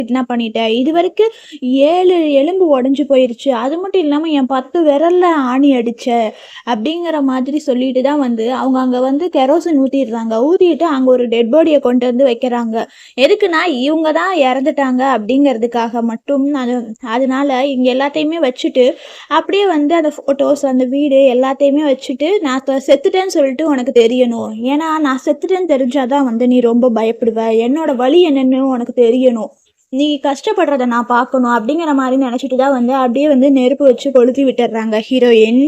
Kidnap பண்ணிட்டேன். இது வரைக்கும் 7 எலும்பு உடஞ்சு போயிருச்சு. அது மட்டும் இல்லாம என் 10 விரல்ல ஆணி அடிச்ச அப்படிங்கிற மாதிரி சொல்லிட்டு தான் வந்து அவங்க அங்க வந்து கெரோசின் ஊத்திடுறாங்க. ஊத்திட்டு அங்க ஒரு டெட் பாடிய கொண்டு வந்து வைக்கிறாங்க. எதுக்குன்னா இவங்க தான் இறந்துட்டாங்க அப்படிங்கிறதுக்காக மட்டும். அதனால இங்க எல்லாத்தையுமே வச்சுட்டு அப்படியே வந்து அந்த ஃபோட்டோஸ், அந்த வீடு எல்லாத்தையுமே வச்சுட்டு, நான் செத்துட்டேன்னு சொல்லிட்டு உனக்கு தெரியணும். ஏன்னா நான் செத்துட்டேன்னு தெரிஞ்சாதான் வந்து நீ ரொம்ப பயப்படுவ. என்னோட வலி என்னன்னு உனக்கு தெரியணும். நீ கஷ்டப்படுறத நான் பார்க்கணும் அப்படிங்கிற மாதிரி நினைச்சிட்டு தான் வந்து அப்படியே வந்து நெருப்பு வச்சு கொளுத்தி விட்டுறாங்க ஹீரோயின்.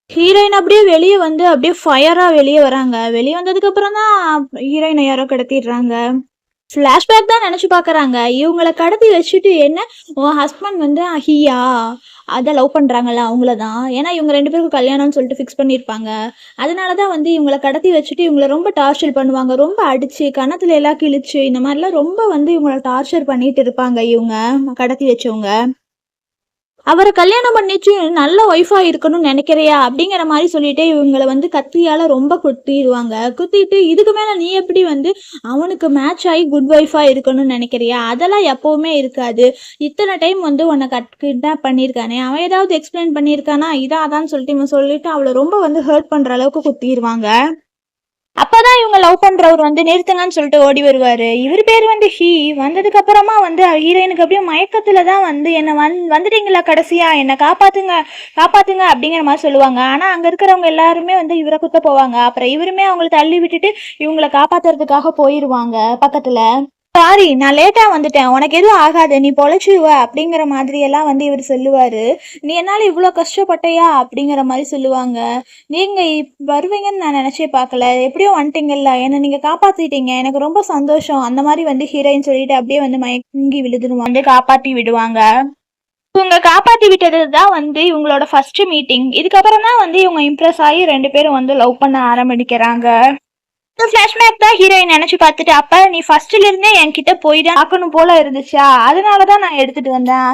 ஹீரோயின் அப்படியே வெளியே வந்து அப்படியே ஃபயரா வெளியே வராங்க. வெளியே வந்ததுக்கு அப்புறம் தான் ஹீரோயினை யாரோ கடத்திடுறாங்க. ஃப்ளாஷ்பேக் தான் நினச்சி பார்க்குறாங்க. இவங்கள கடத்தி வச்சுட்டு என்ன உன் ஹஸ்பண்ட் வந்து ஹியா அதை லவ் பண்ணுறாங்கல்ல அவங்கள தான். ஏன்னா இவங்க 2 பேருக்கும் கல்யாணம்னு சொல்லிட்டு ஃபிக்ஸ் பண்ணியிருப்பாங்க. அதனால தான் வந்து இவங்கள கடத்தி வச்சுட்டு இவங்கள ரொம்ப டார்ச்சர் பண்ணுவாங்க. ரொம்ப அடித்து கணத்துல எல்லாம் கிழிச்சு இந்த மாதிரிலாம் ரொம்ப வந்து இவங்கள டார்ச்சர் பண்ணிட்டு இருப்பாங்க இவங்க கடத்தி வச்சவங்க. அவரை கல்யாணம் பண்ணிச்சு நல்ல ஒய்ஃபா இருக்கணும்னு நினைக்கிறியா அப்படிங்கிற மாதிரி சொல்லிட்டு இவங்களை வந்து கத்தியால ரொம்ப குத்திடுவாங்க. குத்திட்டு இதுக்கு மேல நீ எப்படி வந்து அவனுக்கு மேட்ச் ஆகி குட் ஒய்ஃபா இருக்கணும்னு நினைக்கிறியா? அதெல்லாம் எப்பவுமே இருக்காது. இத்தனை டைம் வந்து உன்னை கிட்னாப் பண்ணியிருக்கானே, அவன் ஏதாவது எக்ஸ்பிளைன் பண்ணியிருக்கானா? அதான் சொல்லிட்டு இவன் சொல்லிட்டு அவளை ரொம்ப வந்து ஹர்ட் பண்ற அளவுக்கு குத்திடுவாங்க. அப்பதான் இவங்க லவ் பண்றவர் வந்து நிறுத்துங்கன்னு சொல்லிட்டு ஓடி வருவாரு. இவர் பேர் வந்து வந்ததுக்கு அப்புறமா வந்து ஹீரோயினுக்கு அப்படியே மயக்கத்துல தான் வந்து என்ன வந்துட்டீங்களா கடைசியா என்ன காப்பாத்துங்க காப்பாத்துங்க அப்படிங்கிற மாதிரி சொல்லுவாங்க. ஆனா அங்க இருக்கிறவங்க எல்லாருமே வந்து இவரை குத்த போவாங்க. அப்புறம் இவருமே அவங்களை தள்ளி விட்டுட்டு இவங்களை காப்பாத்துறதுக்காக போயிருவாங்க பக்கத்துல. சாரி நான் லேட்டா வந்துட்டேன், உனக்கு எதுவும் ஆகாது, நீ பொழைச்சிடுவ அப்படிங்கிற மாதிரி எல்லாம் வந்து இவர் சொல்லுவாரு. நீ என்னால இவ்வளோ கஷ்டப்பட்டையா அப்படிங்கிற மாதிரி சொல்லுவாங்க. நீங்க வருவீங்கன்னு நான் நினைச்சே பார்க்கல, எப்படியும் வந்துட்டீங்கல்ல, என்னை நீங்க காப்பாத்திட்டீங்க, எனக்கு ரொம்ப சந்தோஷம் அந்த மாதிரி வந்து ஹீரோயின் சொல்லிட்டு அப்படியே வந்து மயங்கி விழுதுருவாங்க. காப்பாத்தி விடுவாங்க. இவங்க காப்பாத்தி விட்டது தான் வந்து இவங்களோட ஃபர்ஸ்ட் மீட்டிங். இதுக்கப்புறம் தான் வந்து இவங்க இம்ப்ரெஸ் ஆகி 2 பேரும் வந்து லவ் பண்ண ஆரம்பிக்கிறாங்க. ஃபிளாஷ்பேக் தான் ஹீரோயின் நினைச்சு பார்த்துட்டு, அப்ப நீ ஃபர்ஸ்ட்ல இருந்தே என்கிட்ட போய் தான் பார்க்கணும் போல இருந்துச்சா, அதனாலதான் நான் எடுத்துட்டு வந்தேன்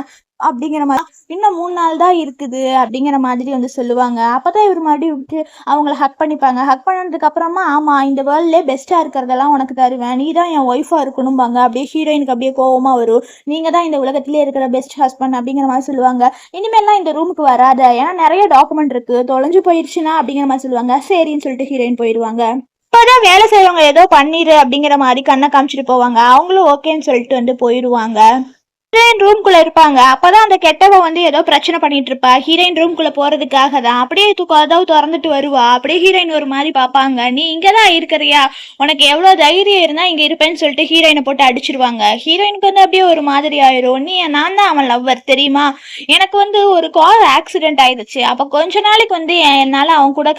அப்படிங்கிற மாதிரி. இன்னும் 3 நாள் தான் இருக்குது அப்படிங்கிற மாதிரி வந்து சொல்லுவாங்க. அப்பதான் இவர் மறுபடியும் விட்டு அவங்கள ஹக் பண்ணிப்பாங்க. ஹக் பண்ணதுக்கு அப்புறமா ஆமா இந்த வேர்ல்ட்லே பெஸ்டா இருக்கிறதெல்லாம் உனக்கு தருவேன், நீ தான் என் ஒய்ஃபா இருக்கணும்பாங்க. அப்படியே ஹீரோயினுக்கு அப்படியே கோவமா வரும். நீங்க தான் இந்த உலகத்திலே இருக்கிற பெஸ்ட் ஹஸ்பண்ட் அப்படிங்கிற மாதிரி சொல்லுவாங்க. இனிமேல்லாம் இந்த ரூமுக்கு வராத, ஏன்னா நிறைய டாக்குமெண்ட் இருக்கு, தொலைஞ்சு போயிடுச்சுன்னா அப்படிங்கிற மாதிரி சொல்லுவாங்க. சரின்னு சொல்லிட்டு ஹீரோயின் போயிடுவாங்க. இப்போதான் வேலை செய்யறவங்க ஏதோ பண்ணிரு அப்படிங்கிற மாதிரி கண்ணை காமிச்சிட்டு போவாங்க. அவங்களும் ஓகேன்னு சொல்லிட்டு வந்து போயிடுவாங்க. ஹீரோயின் ரூம்குள்ள இருப்பாங்க. அப்பதான் அந்த கெட்டவ வந்து ஏதோ பிரச்சனை பண்ணிட்டு இருப்பா. ஹீரோயின் ரூம்குள்ள போறதுக்காக தான் அப்படியே கதவு திறந்துட்டு வருவா. அப்படியே ஹீரோயின் ஒரு மாதிரி பாப்பாங்க. நீ இங்கதான் இருக்கிறியா, உனக்கு எவ்வளவு தைரியம் இருந்தா இங்க இருப்பேன்னு சொல்லிட்டு ஹீரோயினை போட்டு அடிச்சிருவாங்க. ஹீரோயினுக்கு வந்து அப்படியே ஒரு மாதிரி ஆயிரும். நான் தான் அவன் லவ்வர் தெரியுமா, எனக்கு வந்து ஒரு கார் ஆக்சிடென்ட் ஆயிடுச்சு, அப்ப கொஞ்ச நாளைக்கு வந்து என்னால அவன் கூட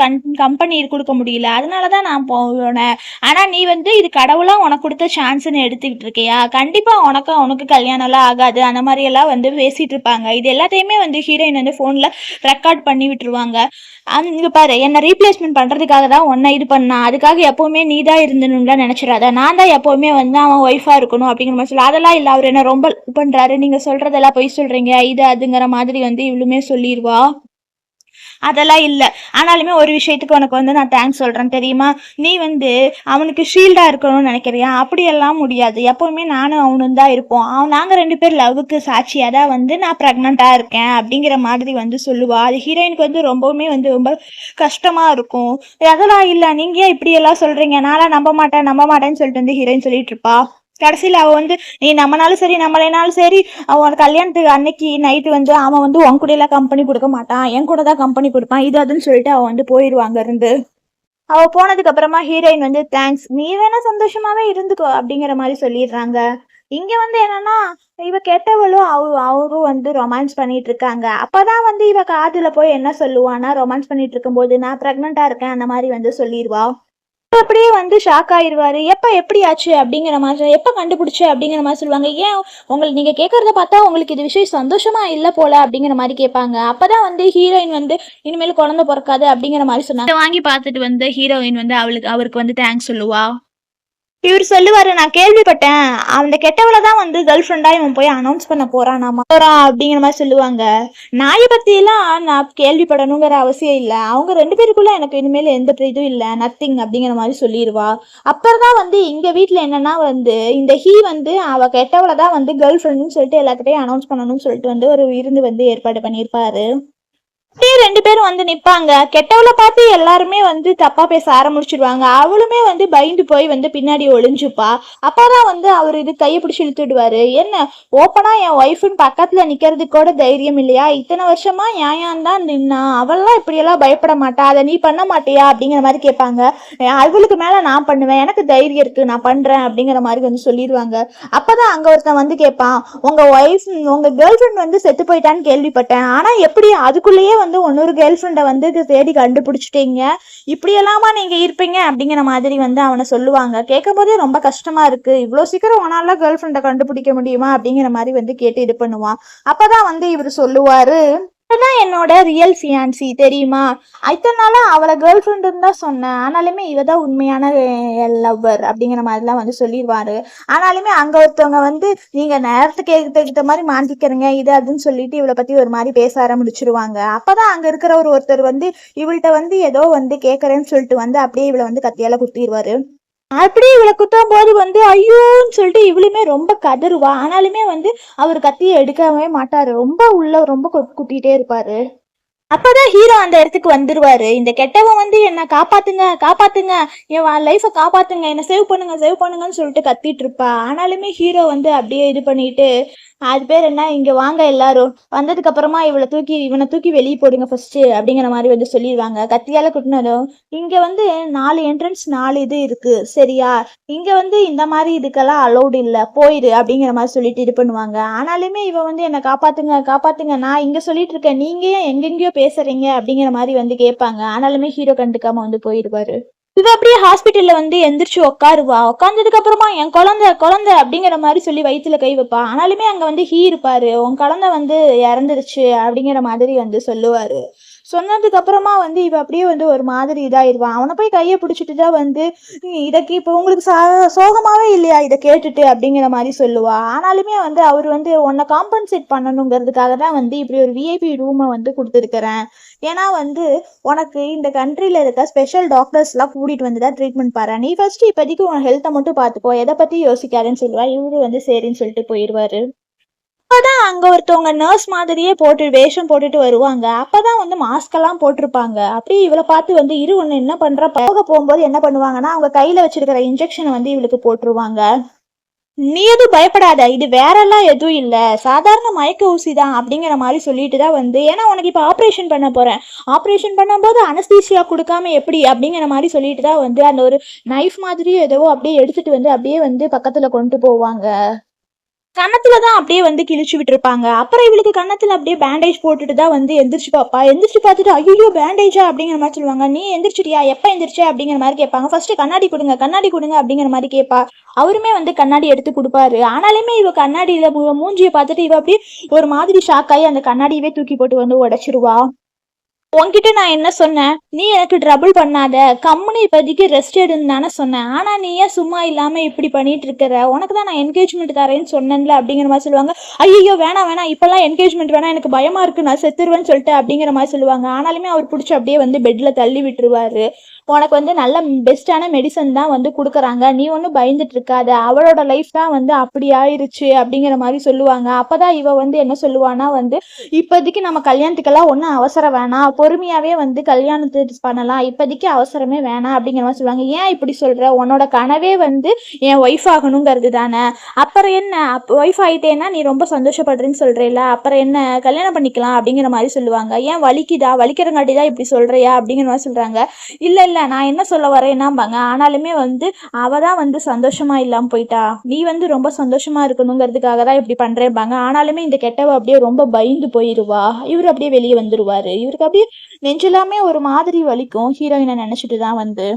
கம்பெனி கொடுக்க முடியல, அதனாலதான் நான் போனேன். ஆனா நீ வந்து இது கடவுளா உனக்கு கொடுத்த சான்ஸ்ன்னு எடுத்துக்கிட்டு இருக்கியா, கண்டிப்பா உனக்கு கல்யாணம் எல்லாம் ஆகாது அந்த மாதிரி எல்லாம் வந்து பேசிட்டு இருப்பாங்க. இது எல்லாத்தையுமே வந்து ஹீரோயின் வந்து போன்ல ரெக்கார்ட் பண்ணி விட்டுருவாங்க. இங்க பாரு, என்ன ரீப்ளேஸ்மெண்ட் பண்றதுக்காக தான் உன்னை இது பண்ணா, அதுக்காக எப்பவுமே நீ தான் இருந்தணும்ல நினைச்சிடாத, நான் தான் எப்பவுமே வந்து அவன் ஒய்ஃபா இருக்கணும் அப்படிங்கிற மாதிரி சொல்ல. அதெல்லாம் இல்ல, அவர் என்ன ரொம்ப பண்றாரு, நீங்க சொல்றதெல்லாம் பொய் சொல்றீங்க இது அதுங்கிற மாதிரி வந்து இவளுமே சொல்லிடுவா. அதெல்லாம் இல்லை, ஆனாலுமே ஒரு விஷயத்துக்கு உனக்கு வந்து நான் தேங்க்ஸ் சொல்கிறேன் தெரியுமா, நீ வந்து அவனுக்கு ஷீல்டாக இருக்கணும்னு நினைக்கிறியா, அப்படியெல்லாம் முடியாது, எப்போவுமே நானும் அவனும் தான் இருப்போம், நாங்கள் 2 பேர் லவ்வுக்கு சாட்சியாக தான் வந்து நான் ப்ரெக்னெண்ட்டாக இருக்கேன் அப்படிங்கிற மாதிரி வந்து சொல்லுவா. அது ஹீரோயினுக்கு வந்து ரொம்பவுமே வந்து ரொம்ப கஷ்டமாக இருக்கும். அதெல்லாம் இல்லை, நீங்கள் ஏன் இப்படியெல்லாம் சொல்கிறீங்க, நான்லாம் நம்ப மாட்டேன்னு சொல்லிட்டு வந்து ஹீரோயின் சொல்லிட்டு இருப்பா. கடைசியில் அவள் வந்து நீ நம்மனாலும் சரி நம்மளைனாலும் சரி, அவன் கல்யாணத்துக்கு அன்னைக்கு நைட்டு வந்து அவன் வந்து உன் கூட எல்லாம் கம்பெனி கொடுக்க மாட்டான், என் கூட தான் கம்பெனி கொடுப்பான் இது அதுன்னு சொல்லிட்டு அவன் வந்து போயிடுவாங்க இருந்து. அவள் போனதுக்கு அப்புறமா ஹீரோயின் வந்து தேங்க்ஸ், நீ வேணா சந்தோஷமாவே இருந்துக்கோ அப்படிங்கிற மாதிரி சொல்லிடுறாங்க. இங்க வந்து என்னன்னா இவ கெட்டவளும் அவரும் வந்து ரொமான்ஸ் பண்ணிட்டு இருக்காங்க. அப்பதான் வந்து இவ காதுல போய் என்ன சொல்லுவானா, ரொமான்ஸ் பண்ணிட்டு இருக்கும்போது நான் பிரெக்னெண்டா இருக்கேன் அந்த மாதிரி வந்து சொல்லிடுவா. அப்படியே வந்து ஷாக் ஆயிடுவாரு. எப்படி ஆச்சு அப்படிங்கிற மாதிரி, எப்ப கண்டுபிடிச்ச அப்படிங்கிற மாதிரி சொல்லுவாங்க. ஏன் உங்களுக்கு நீங்க கேட்கறத பார்த்தா உங்களுக்கு இது விஷயம் சந்தோஷமா இல்லை போல அப்படிங்கிற மாதிரி கேட்பாங்க. அப்பதான் வந்து ஹீரோயின் வந்து இனிமேல் குழந்தை பிறக்காது அப்படிங்கிற மாதிரி சொன்னாங்க. வாங்கி பார்த்துட்டு வந்து ஹீரோயின் வந்து அவருக்கு வந்து தேங்க்ஸ் சொல்லுவா. இவர் சொல்லுவாரு, நான் கேள்விப்பட்டேன் அந்த கெட்டவள தான் வந்து கேர்ள் ஃப்ரெண்டா இவன் போய் அனௌன்ஸ் பண்ண போறானாமா போறான் அப்படிங்கிற மாதிரி சொல்லுவாங்க. நாயை பத்தி எல்லாம் நான் கேள்விப்படணுங்கிற அவசியம் இல்ல, அவங்க 2 பேருக்குள்ள எனக்கு இனிமேல் எந்த இதுவும் இல்ல, நத்திங் அப்படிங்கிற மாதிரி சொல்லிடுவா. அப்புறம்தான் வந்து இங்க வீட்டுல என்னன்னா வந்து இந்த ஹீ வந்து அவ கெட்டவள தான் வந்து கேர்ள் ஃப்ரெண்டுன்னு சொல்லிட்டு எல்லாத்துட்டையும் அனௌன்ஸ் பண்ணணும்னு சொல்லிட்டு வந்து ஒரு விருந்து வந்து ஏற்பாடு பண்ணியிருப்பாரு. அப்படியே 2 பேரும் வந்து நிப்பாங்க. கெட்டவளை பார்த்து எல்லாருமே வந்து தப்பா பேச ஆரம்பிச்சிடுவாங்க. அவளுமே வந்து பயந்து போய் வந்து பின்னாடி ஒளிஞ்சுப்பா. அப்பதான் வந்து அவர் இது கையை பிடிச்சி இழுத்துடுவாரு. என்ன ஓப்பனா என் ஒய்ஃப்னு பக்கத்துல நிக்கிறதுக்கு கூட தைரியம் இல்லையா? இத்தனை வருஷமா ஏன் தான் நின்னா, அவள்லாம் இப்படியெல்லாம் பயப்பட மாட்டா, அதை நீ பண்ண மாட்டியா அப்படிங்கிற மாதிரி கேட்பாங்க. அவளுக்கு மேல நான் பண்ணுவேன், எனக்கு தைரியம் இருக்கு, நான் பண்றேன் அப்படிங்கிற மாதிரி வந்து சொல்லிடுவாங்க. அப்பதான் அங்க ஒருத்தன் வந்து கேட்பான், உங்க கேர்ள் ஃப்ரெண்ட் வந்து செத்து போயிட்டான்னு கேள்விப்பட்டேன், ஆனா எப்படி அதுக்குள்ளேயே வந்து இன்னொரு கேர்ள் ஃப்ரெண்டை வந்து தேடி கண்டுபிடிச்சிட்டீங்க, இப்படி எல்லாமா நீங்க இருப்பீங்க அப்படிங்கிற மாதிரி வந்து அவனை சொல்லுவாங்க. கேட்கும் போதே ரொம்ப கஷ்டமா இருக்கு, இவ்வளவு சீக்கிரம் உன்னால கேர்ள் ஃப்ரெண்டை கண்டுபிடிக்க முடியுமா அப்படிங்கிற மாதிரி வந்து கேட்டு இது பண்ணுவான். அப்பதான் வந்து இவர் சொல்லுவாரு, தான் என்னோட ரியல் ஃபியான்சி தெரியுமா, இத்தனை நாளா அவளை கேர்ள் ஃப்ரெண்டுன்னு தான் சொன்னேன், ஆனாலுமே இவ தான் உண்மையான லவ்வர் அப்படிங்கிற மாதிரிலாம் வந்து சொல்லிடுவாரு. ஆனாலுமே அங்க ஒருத்தவங்க வந்து நீங்க நேரத்துக்கு ஏற்ற மாதிரி மாட்டிக்கிறீங்க இது அதுன்னு சொல்லிட்டு இவளை பத்தி ஒரு மாதிரி பேச ஆரம்பிச்சிருவாங்க. அப்பதான் அங்க இருக்கிற ஒருத்தர் வந்து இவள்கிட்ட வந்து ஏதோ வந்து கேட்கறேன்னு சொல்லிட்டு வந்து அப்படியே இவளை வந்து கத்தியால குத்திடுவாரு. அப்படியே இவளை குத்தும் போது வந்து ஐயோன்னு சொல்லிட்டு இவளுமே ரொம்ப கதறுவா. ஆனாலுமே வந்து அவர் கத்தியை எடுக்கவே மாட்டாரு, ரொம்ப ரொம்ப குத்திட்டே இருப்பாரு. அப்பதான் ஹீரோ அந்த இடத்துக்கு வந்துருவாரு. இந்த கெட்டவன் வந்து என்ன காப்பாத்துங்க காப்பாத்துங்க, என் லைஃபை காப்பாத்துங்க, என்ன சேவ் பண்ணுங்கன்னு சொல்லிட்டு கத்திட்டு இருப்பா. ஆனாலுமே ஹீரோ வந்து அப்படியே இது பண்ணிட்டு, அது பேர் என்ன, இங்க வாங்க எல்லாரும், வந்ததுக்கு அப்புறமா இவனை தூக்கி வெளியே போடுங்க ஃபர்ஸ்ட் அப்படிங்கிற மாதிரி வந்து சொல்லிடுவாங்க. கத்தியால குட்டினதும் இங்க வந்து 4 என்ட்ரன்ஸ் 4 இது இருக்கு சரியா, இங்க வந்து இந்த மாதிரி இதுக்கெல்லாம் அலௌடு இல்ல, போயிடு அப்படிங்கிற மாதிரி சொல்லிட்டு இது பண்ணுவாங்க. ஆனாலுமே இவன் வந்து என்ன காப்பாத்துங்க நான் இங்க சொல்லிட்டு இருக்கேன், நீங்க ஏன் எங்கெங்கயோ பேசுறீங்க அப்படிங்கிற மாதிரி வந்து கேட்பாங்க. ஆனாலுமே ஹீரோ கண்டுக்காம வந்து போயிடுவாரு. இது அப்படியே ஹாஸ்பிட்டல்ல வந்து எந்திரிச்சு உட்காருவா. உட்காந்ததுக்கு அப்புறமா என் குழந்தை அப்படிங்கிற மாதிரி சொல்லி வயிற்றுல கை வைப்பா. ஆனாலுமே அங்க வந்து ஹீ இருப்பாரு, உன் குழந்தை வந்து இறந்துருச்சு அப்படிங்கிற மாதிரி வந்து சொல்லுவாரு. சொன்னதுக்கு அப்புறமா வந்து இவ அப்படியே வந்து ஒரு மாதிரி இதாயிருவான். அவனை போய் கையை பிடிச்சிட்டு தான் வந்து இதற்கு இப்போ உங்களுக்கு சோகமாவே இல்லையா இதை கேட்டுட்டு அப்படிங்கிற மாதிரி சொல்லுவா. ஆனாலுமே வந்து அவர் வந்து உன்னை காம்பன்சேட் பண்ணணுங்கிறதுக்காக தான் வந்து இப்படி ஒரு விஐபி ரூமை வந்து கொடுத்துருக்கிறேன். ஏன்னா வந்து உனக்கு இந்த கண்ட்ரில இருக்க ஸ்பெஷல் டாக்டர்ஸ்லாம் கூட்டிட்டு வந்து தான் ட்ரீட்மெண்ட் பாரு, நீ ஃபர்ஸ்ட் இப்போதைக்கு உன் ஹெல்த்தை மட்டும் பார்த்துக்கோ, எதை பத்தி யோசிக்காதுன்னு சொல்லுவா. இவரு வந்து சரின்னு சொல்லிட்டு போயிடுவாரு. அப்பதான் அங்க ஒருத்தவங்க நர்ஸ் மாதிரியே வேஷம் போட்டுட்டு வருவாங்க. அப்பதான் வந்து மாஸ்க் எல்லாம் போட்டிருப்பாங்க. அப்படியே இவளை பார்த்து வந்து ஒண்ணு என்ன பண்றா, போகும்போது என்ன பண்ணுவாங்கன்னா அவங்க கையில வச்சிருக்கிற இன்ஜெக்ஷனை வந்து இவளுக்கு போட்டுருவாங்க. நீ எதுவும் பயப்படாத, இது வேறெல்லாம் எதுவும் இல்ல, சாதாரண மயக்க ஊசி தான் அப்படிங்கிற மாதிரி சொல்லிட்டு தான் வந்து, ஏன்னா உனக்கு இப்ப ஆப்ரேஷன் பண்ண போறேன், ஆப்ரேஷன் பண்ணும்போது அனஸ்தீசியா கொடுக்காம எப்படி அப்படிங்கிற மாதிரி சொல்லிட்டு தான் வந்து அந்த ஒரு நைஃப் மாதிரி ஏதோ அப்படியே எடுத்துட்டு வந்து அப்படியே வந்து பக்கத்துல கொண்டு போவாங்க. கன்னத்துல தான் அப்படியே வந்து கிழிச்சு விட்டுருப்பாங்க. அப்புறம் இவளுக்கு கன்னத்துல அப்படியே பேண்டேஜ் போட்டுட்டு தான் வந்து எந்திரிச்சு பாப்பா. எந்திரிச்சு பார்த்துட்டு ஐயோ பேண்டேஜா அப்படிங்கிற மாதிரி சொல்லுவாங்க. நீ எந்திரிச்சிட்டியா, எப்ப எந்திரிச்ச அப்படிங்கிற மாதிரி கேட்பாங்க. ஃபர்ஸ்ட் கண்ணாடி கொடுங்க அப்படிங்கிற மாதிரி கேட்பா. அவருமே வந்து கண்ணாடி எடுத்து கொடுப்பாரு. ஆனாலுமே இவ கண்ணாடியில மூஞ்சியை பார்த்துட்டு இவ அப்படியே ஒரு மாதிரி ஷாக் ஆகி அந்த கண்ணாடியவே தூக்கி போட்டு வந்து உடைச்சிருவா. உன்கிட்ட நான் என்ன சொன்னேன், நீ எனக்கு ட்ரபிள் பண்ணாத, கம்முனு இப்போதைக்கு ரெஸ்ட் எடுன்னு தானே சொன்னேன், ஆனா நீ ஏன் சும்மா இல்லாம இப்படி பண்ணிட்டு இருக்கிற, உனக்கு தான் நான் என்கேஜ்மெண்ட் தரேன்னு சொன்னேன்ல அப்படிங்கிற மாதிரி சொல்லுவாங்க. ஐயோ வேணாம் இப்பெல்லாம் என்கேஜ்மெண்ட் வேணாம், எனக்கு பயமா இருக்கு, நான் செத்துருவேன்னு சொல்லிட்டு அப்படிங்கிற மாதிரி சொல்லுவாங்க. ஆனாலுமே அவர் பிடிச்சி அப்படியே வந்து பெட்ல தள்ளி விட்டுருவாரு. உனக்கு வந்து நல்ல பெஸ்டான மெடிசன் தான் வந்து கொடுக்குறாங்க, நீ ஒன்றும் பயந்துட்டு இருக்காத, அவளோட லைஃப் தான் வந்து அப்படி ஆயிடுச்சு அப்படிங்கிற மாதிரி சொல்லுவாங்க. அப்பதான் இவ வந்து என்ன சொல்லுவானா வந்து, இப்போதைக்கு நம்ம கல்யாணத்துக்கெல்லாம் ஒன்றும் அவசரம் வேணாம், பொறுமையாவே வந்து கல்யாணத்தை பண்ணலாம், இப்போதைக்கு அவசரமே வேணாம் அப்படிங்கிற மாதிரி சொல்லுவாங்க. ஏன் இப்படி சொல்ற, உன்னோட கனவே வந்து என் ஒய்ஃப் ஆகணுங்கிறது தானே, அப்புறம் என்ன ஒய்ஃப் ஆயிட்டேன்னா நீ ரொம்ப சந்தோஷப்படுறேன்னு சொல்றேல, அப்புறம் என்ன கல்யாணம் பண்ணிக்கலாம் அப்படிங்கிற மாதிரி சொல்லுவாங்க. ஏன் வலிக்கிறங்காட்டி தான் இப்படி சொல்றியா அப்படிங்கிற மாதிரி சொல்றாங்க. இல்ல நான் என்ன சொல்ல வரேன்னாம்பாங்க. ஆனாலுமே வந்து அவ தான் வந்து சந்தோஷமா இல்லாம போயிட்டா, நீ வந்து ரொம்ப சந்தோஷமா இருக்கணுங்கிறதுக்காக தான் இப்படி பண்றேன்பாங்க. ஆனாலுமே இந்த கெட்டவ அப்படியே ரொம்ப பயந்து போயிருவா. இவர் அப்படியே வெளியே வந்துருவாரு. இவருக்கு அப்படியே நெஞ்செல்லாமே ஒரு மாதிரி வலிக்கும். ஹீரோயினை நினைச்சிட்டு தான் வந்து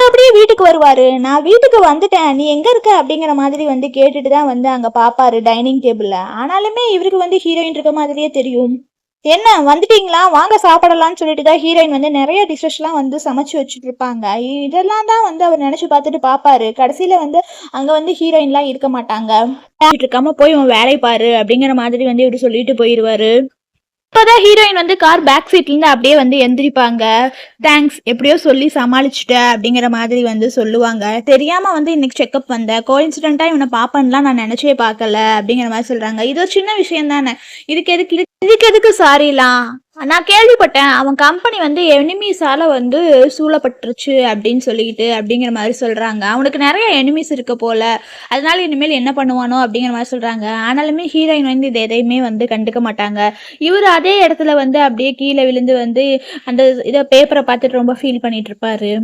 அப்படியே வீட்டுக்கு வருவாரு. நான் வீட்டுக்கு வந்துட்டேன், நீ எங்க இருக்க அப்படிங்கிற மாதிரி வந்து கேட்டுட்டு தான் வந்து அங்க பாப்பாரு டைனிங் டேபிள்ல. ஆனாலுமே இவருக்கு வந்து ஹீரோயின் இருக்க மாதிரியே தெரியும். என்ன வந்துட்டீங்களா, வாங்க சாப்பிடலாம்னு சொல்லிட்டு தான் ஹீரோயின் வந்து நிறைய டிஷ்ஷஸ்லாம் வந்து சமைச்சு வச்சுட்டு இருப்பாங்க. இதெல்லாம் தான் வந்து அவர் நினைச்சு பார்த்துட்டு பார்ப்பாரு. கடைசியில வந்து அங்க வந்து ஹீரோயின்லாம் இருக்க மாட்டாங்க. இருக்காம போய் உன் வேலை பாரு அப்படிங்கிற மாதிரி வந்து இவரு சொல்லிட்டு போயிருவாரு. இப்பதான் ஹீரோயின் வந்து கார் பேக் சீட்ல இருந்து அப்படியே வந்து எந்திரிப்பாங்க. தேங்க்ஸ், எப்படியோ சொல்லி சமாளிச்சுட்ட அப்படிங்கிற மாதிரி வந்து சொல்லுவாங்க. தெரியாம வந்து இன்னைக்கு செக்அப் வந்தேன், கோஇன்சிடென்ட்டா இவனை பாப்பேன்லாம் நான் நினைச்சே பார்க்கல அப்படிங்கிற மாதிரி சொல்றாங்க. இது ஒரு சின்ன விஷயம் தானே, இதுக்கு எதுக்கு சாரிலாம். நான் கேள்விப்பட்டேன் அவன் கம்பெனி வந்து எனிமீஸால வந்து சூழப்பட்டுருச்சு அப்படின்னு சொல்லிட்டு அப்படிங்கிற மாதிரி சொல்றாங்க. அவனுக்கு நிறைய எனிமீஸ் இருக்க போல, அதனால இனிமேல் என்ன பண்ணுவானோ அப்படிங்கிற மாதிரி சொல்றாங்க. ஆனாலுமே ஹீரோயின் வந்து இது எதையுமே வந்து கண்டுக்க மாட்டாங்க. இவர் அதே இடத்துல வந்து அப்படியே கீழே விழுந்து வந்து அந்த இதை பேப்பரை பார்த்துட்டு ரொம்ப ஃபீல் பண்ணிட்டு இருப்பாரு.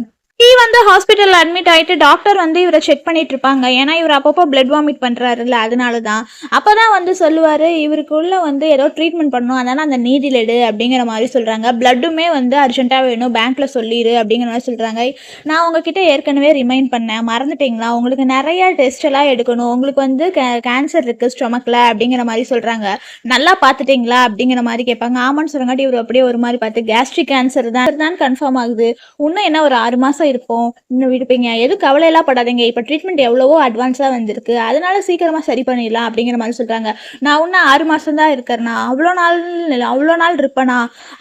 வந்து ஹாஸ்பிட்டல்ல அட்மிட் ஆயிட்டு டாக்டர் வந்து இவரை செக் பண்ணிட்டு இருப்பாங்க. ஏன்னா இவர் அப்பப்போ பிளட் வாமிட் பண்றாருல்ல, அதனாலதான். அப்பதான் வந்து சொல்லுவாரு இவருக்குள்ள வந்து ஏதோ ட்ரீட்மெண்ட் பண்ணணும், அதனால அந்த நீடில் எடு அப்படிங்கிற மாதிரி சொல்றாங்க. பிளட்டுமே வந்து அர்ஜென்ட்டா வேணும், பேங்க்ல சொல்லிடு அப்படிங்கிற மாதிரி சொல்றாங்க. நான் உங்ககிட்ட ஏற்கனவே ரிமைண்ட் பண்ணேன், மறந்துட்டீங்களா, உங்களுக்கு நிறைய டெஸ்ட் எல்லாம் எடுக்கணும், உங்களுக்கு வந்து கேன்சர் இருக்கு ஸ்டொமக்ல அப்படிங்கிற மாதிரி சொல்றாங்க. நல்லா பாத்துட்டீங்களா அப்படிங்கிற மாதிரி கேட்பாங்க. ஆமான்னு சொல்றாங்க. இவர் அப்படியே ஒரு மாதிரி பார்த்து கேஸ்ட்ரிக் கேன்சர் தான் கன்ஃபார்ம் ஆகுது, இன்னும் என்ன ஒரு 6 மாசம் இருப்போம், இன்னும் விடுப்பீங்க, எதுவும் கவலையெல்லாம் படாதீங்க, இப்போ ட்ரீட்மெண்ட் எவ்வளவோ அட்வான்ஸாக வந்திருக்கு, அதனால சீக்கிரமாக சரி பண்ணிடலாம் அப்படிங்கிற மாதிரி சொல்கிறாங்க. நான் இன்னும் 6 மாதம் தான் இருக்கிறேன்னா, அவ்வளோ நாள் இருப்பேனா,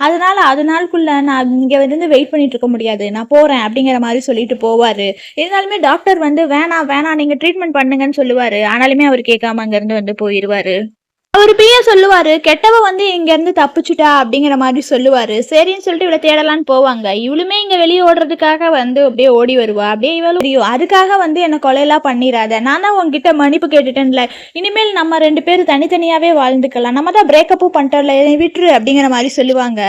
அது நாளுக்குள்ள நான் இங்கே வந்து வெயிட் பண்ணிட்டு இருக்க முடியாது, நான் போகிறேன் அப்படிங்கிற மாதிரி சொல்லிட்டு போவார். இருந்தாலுமே டாக்டர் வந்து வேணாம் நீங்கள் ட்ரீட்மெண்ட் பண்ணுங்கன்னு சொல்லுவார். ஆனாலுமே அவர் கேட்காம அங்கேருந்து வந்து போயிடுவார். அவர் பிஏ சொல்லுவாரு கெட்டவ வந்து இங்க இருந்து தப்பிச்சுட்டா அப்படிங்கிற மாதிரி சொல்லுவாரு. சரின்னு சொல்லிட்டு இவளை தேடலான்னு போவாங்க. இவளுமே இங்க வெளியே ஓடுறதுக்காக வந்து அப்படியே ஓடி வருவா. அப்படியே இவளும் அதுக்காக வந்து என்ன கொலையெல்லாம் பண்ணிடாத, நான் தான் உங்ககிட்ட மன்னிப்பு கேட்டுட்டேன்ல, இனிமேல் நம்ம 2 பேரும் தனித்தனியாவே வாழ்ந்துக்கலாம், நம்ம தான் பிரேக்கப்பும் பண்ணிட்டோம்ல, விட்டுரு அப்படிங்கிற மாதிரி சொல்லுவாங்க.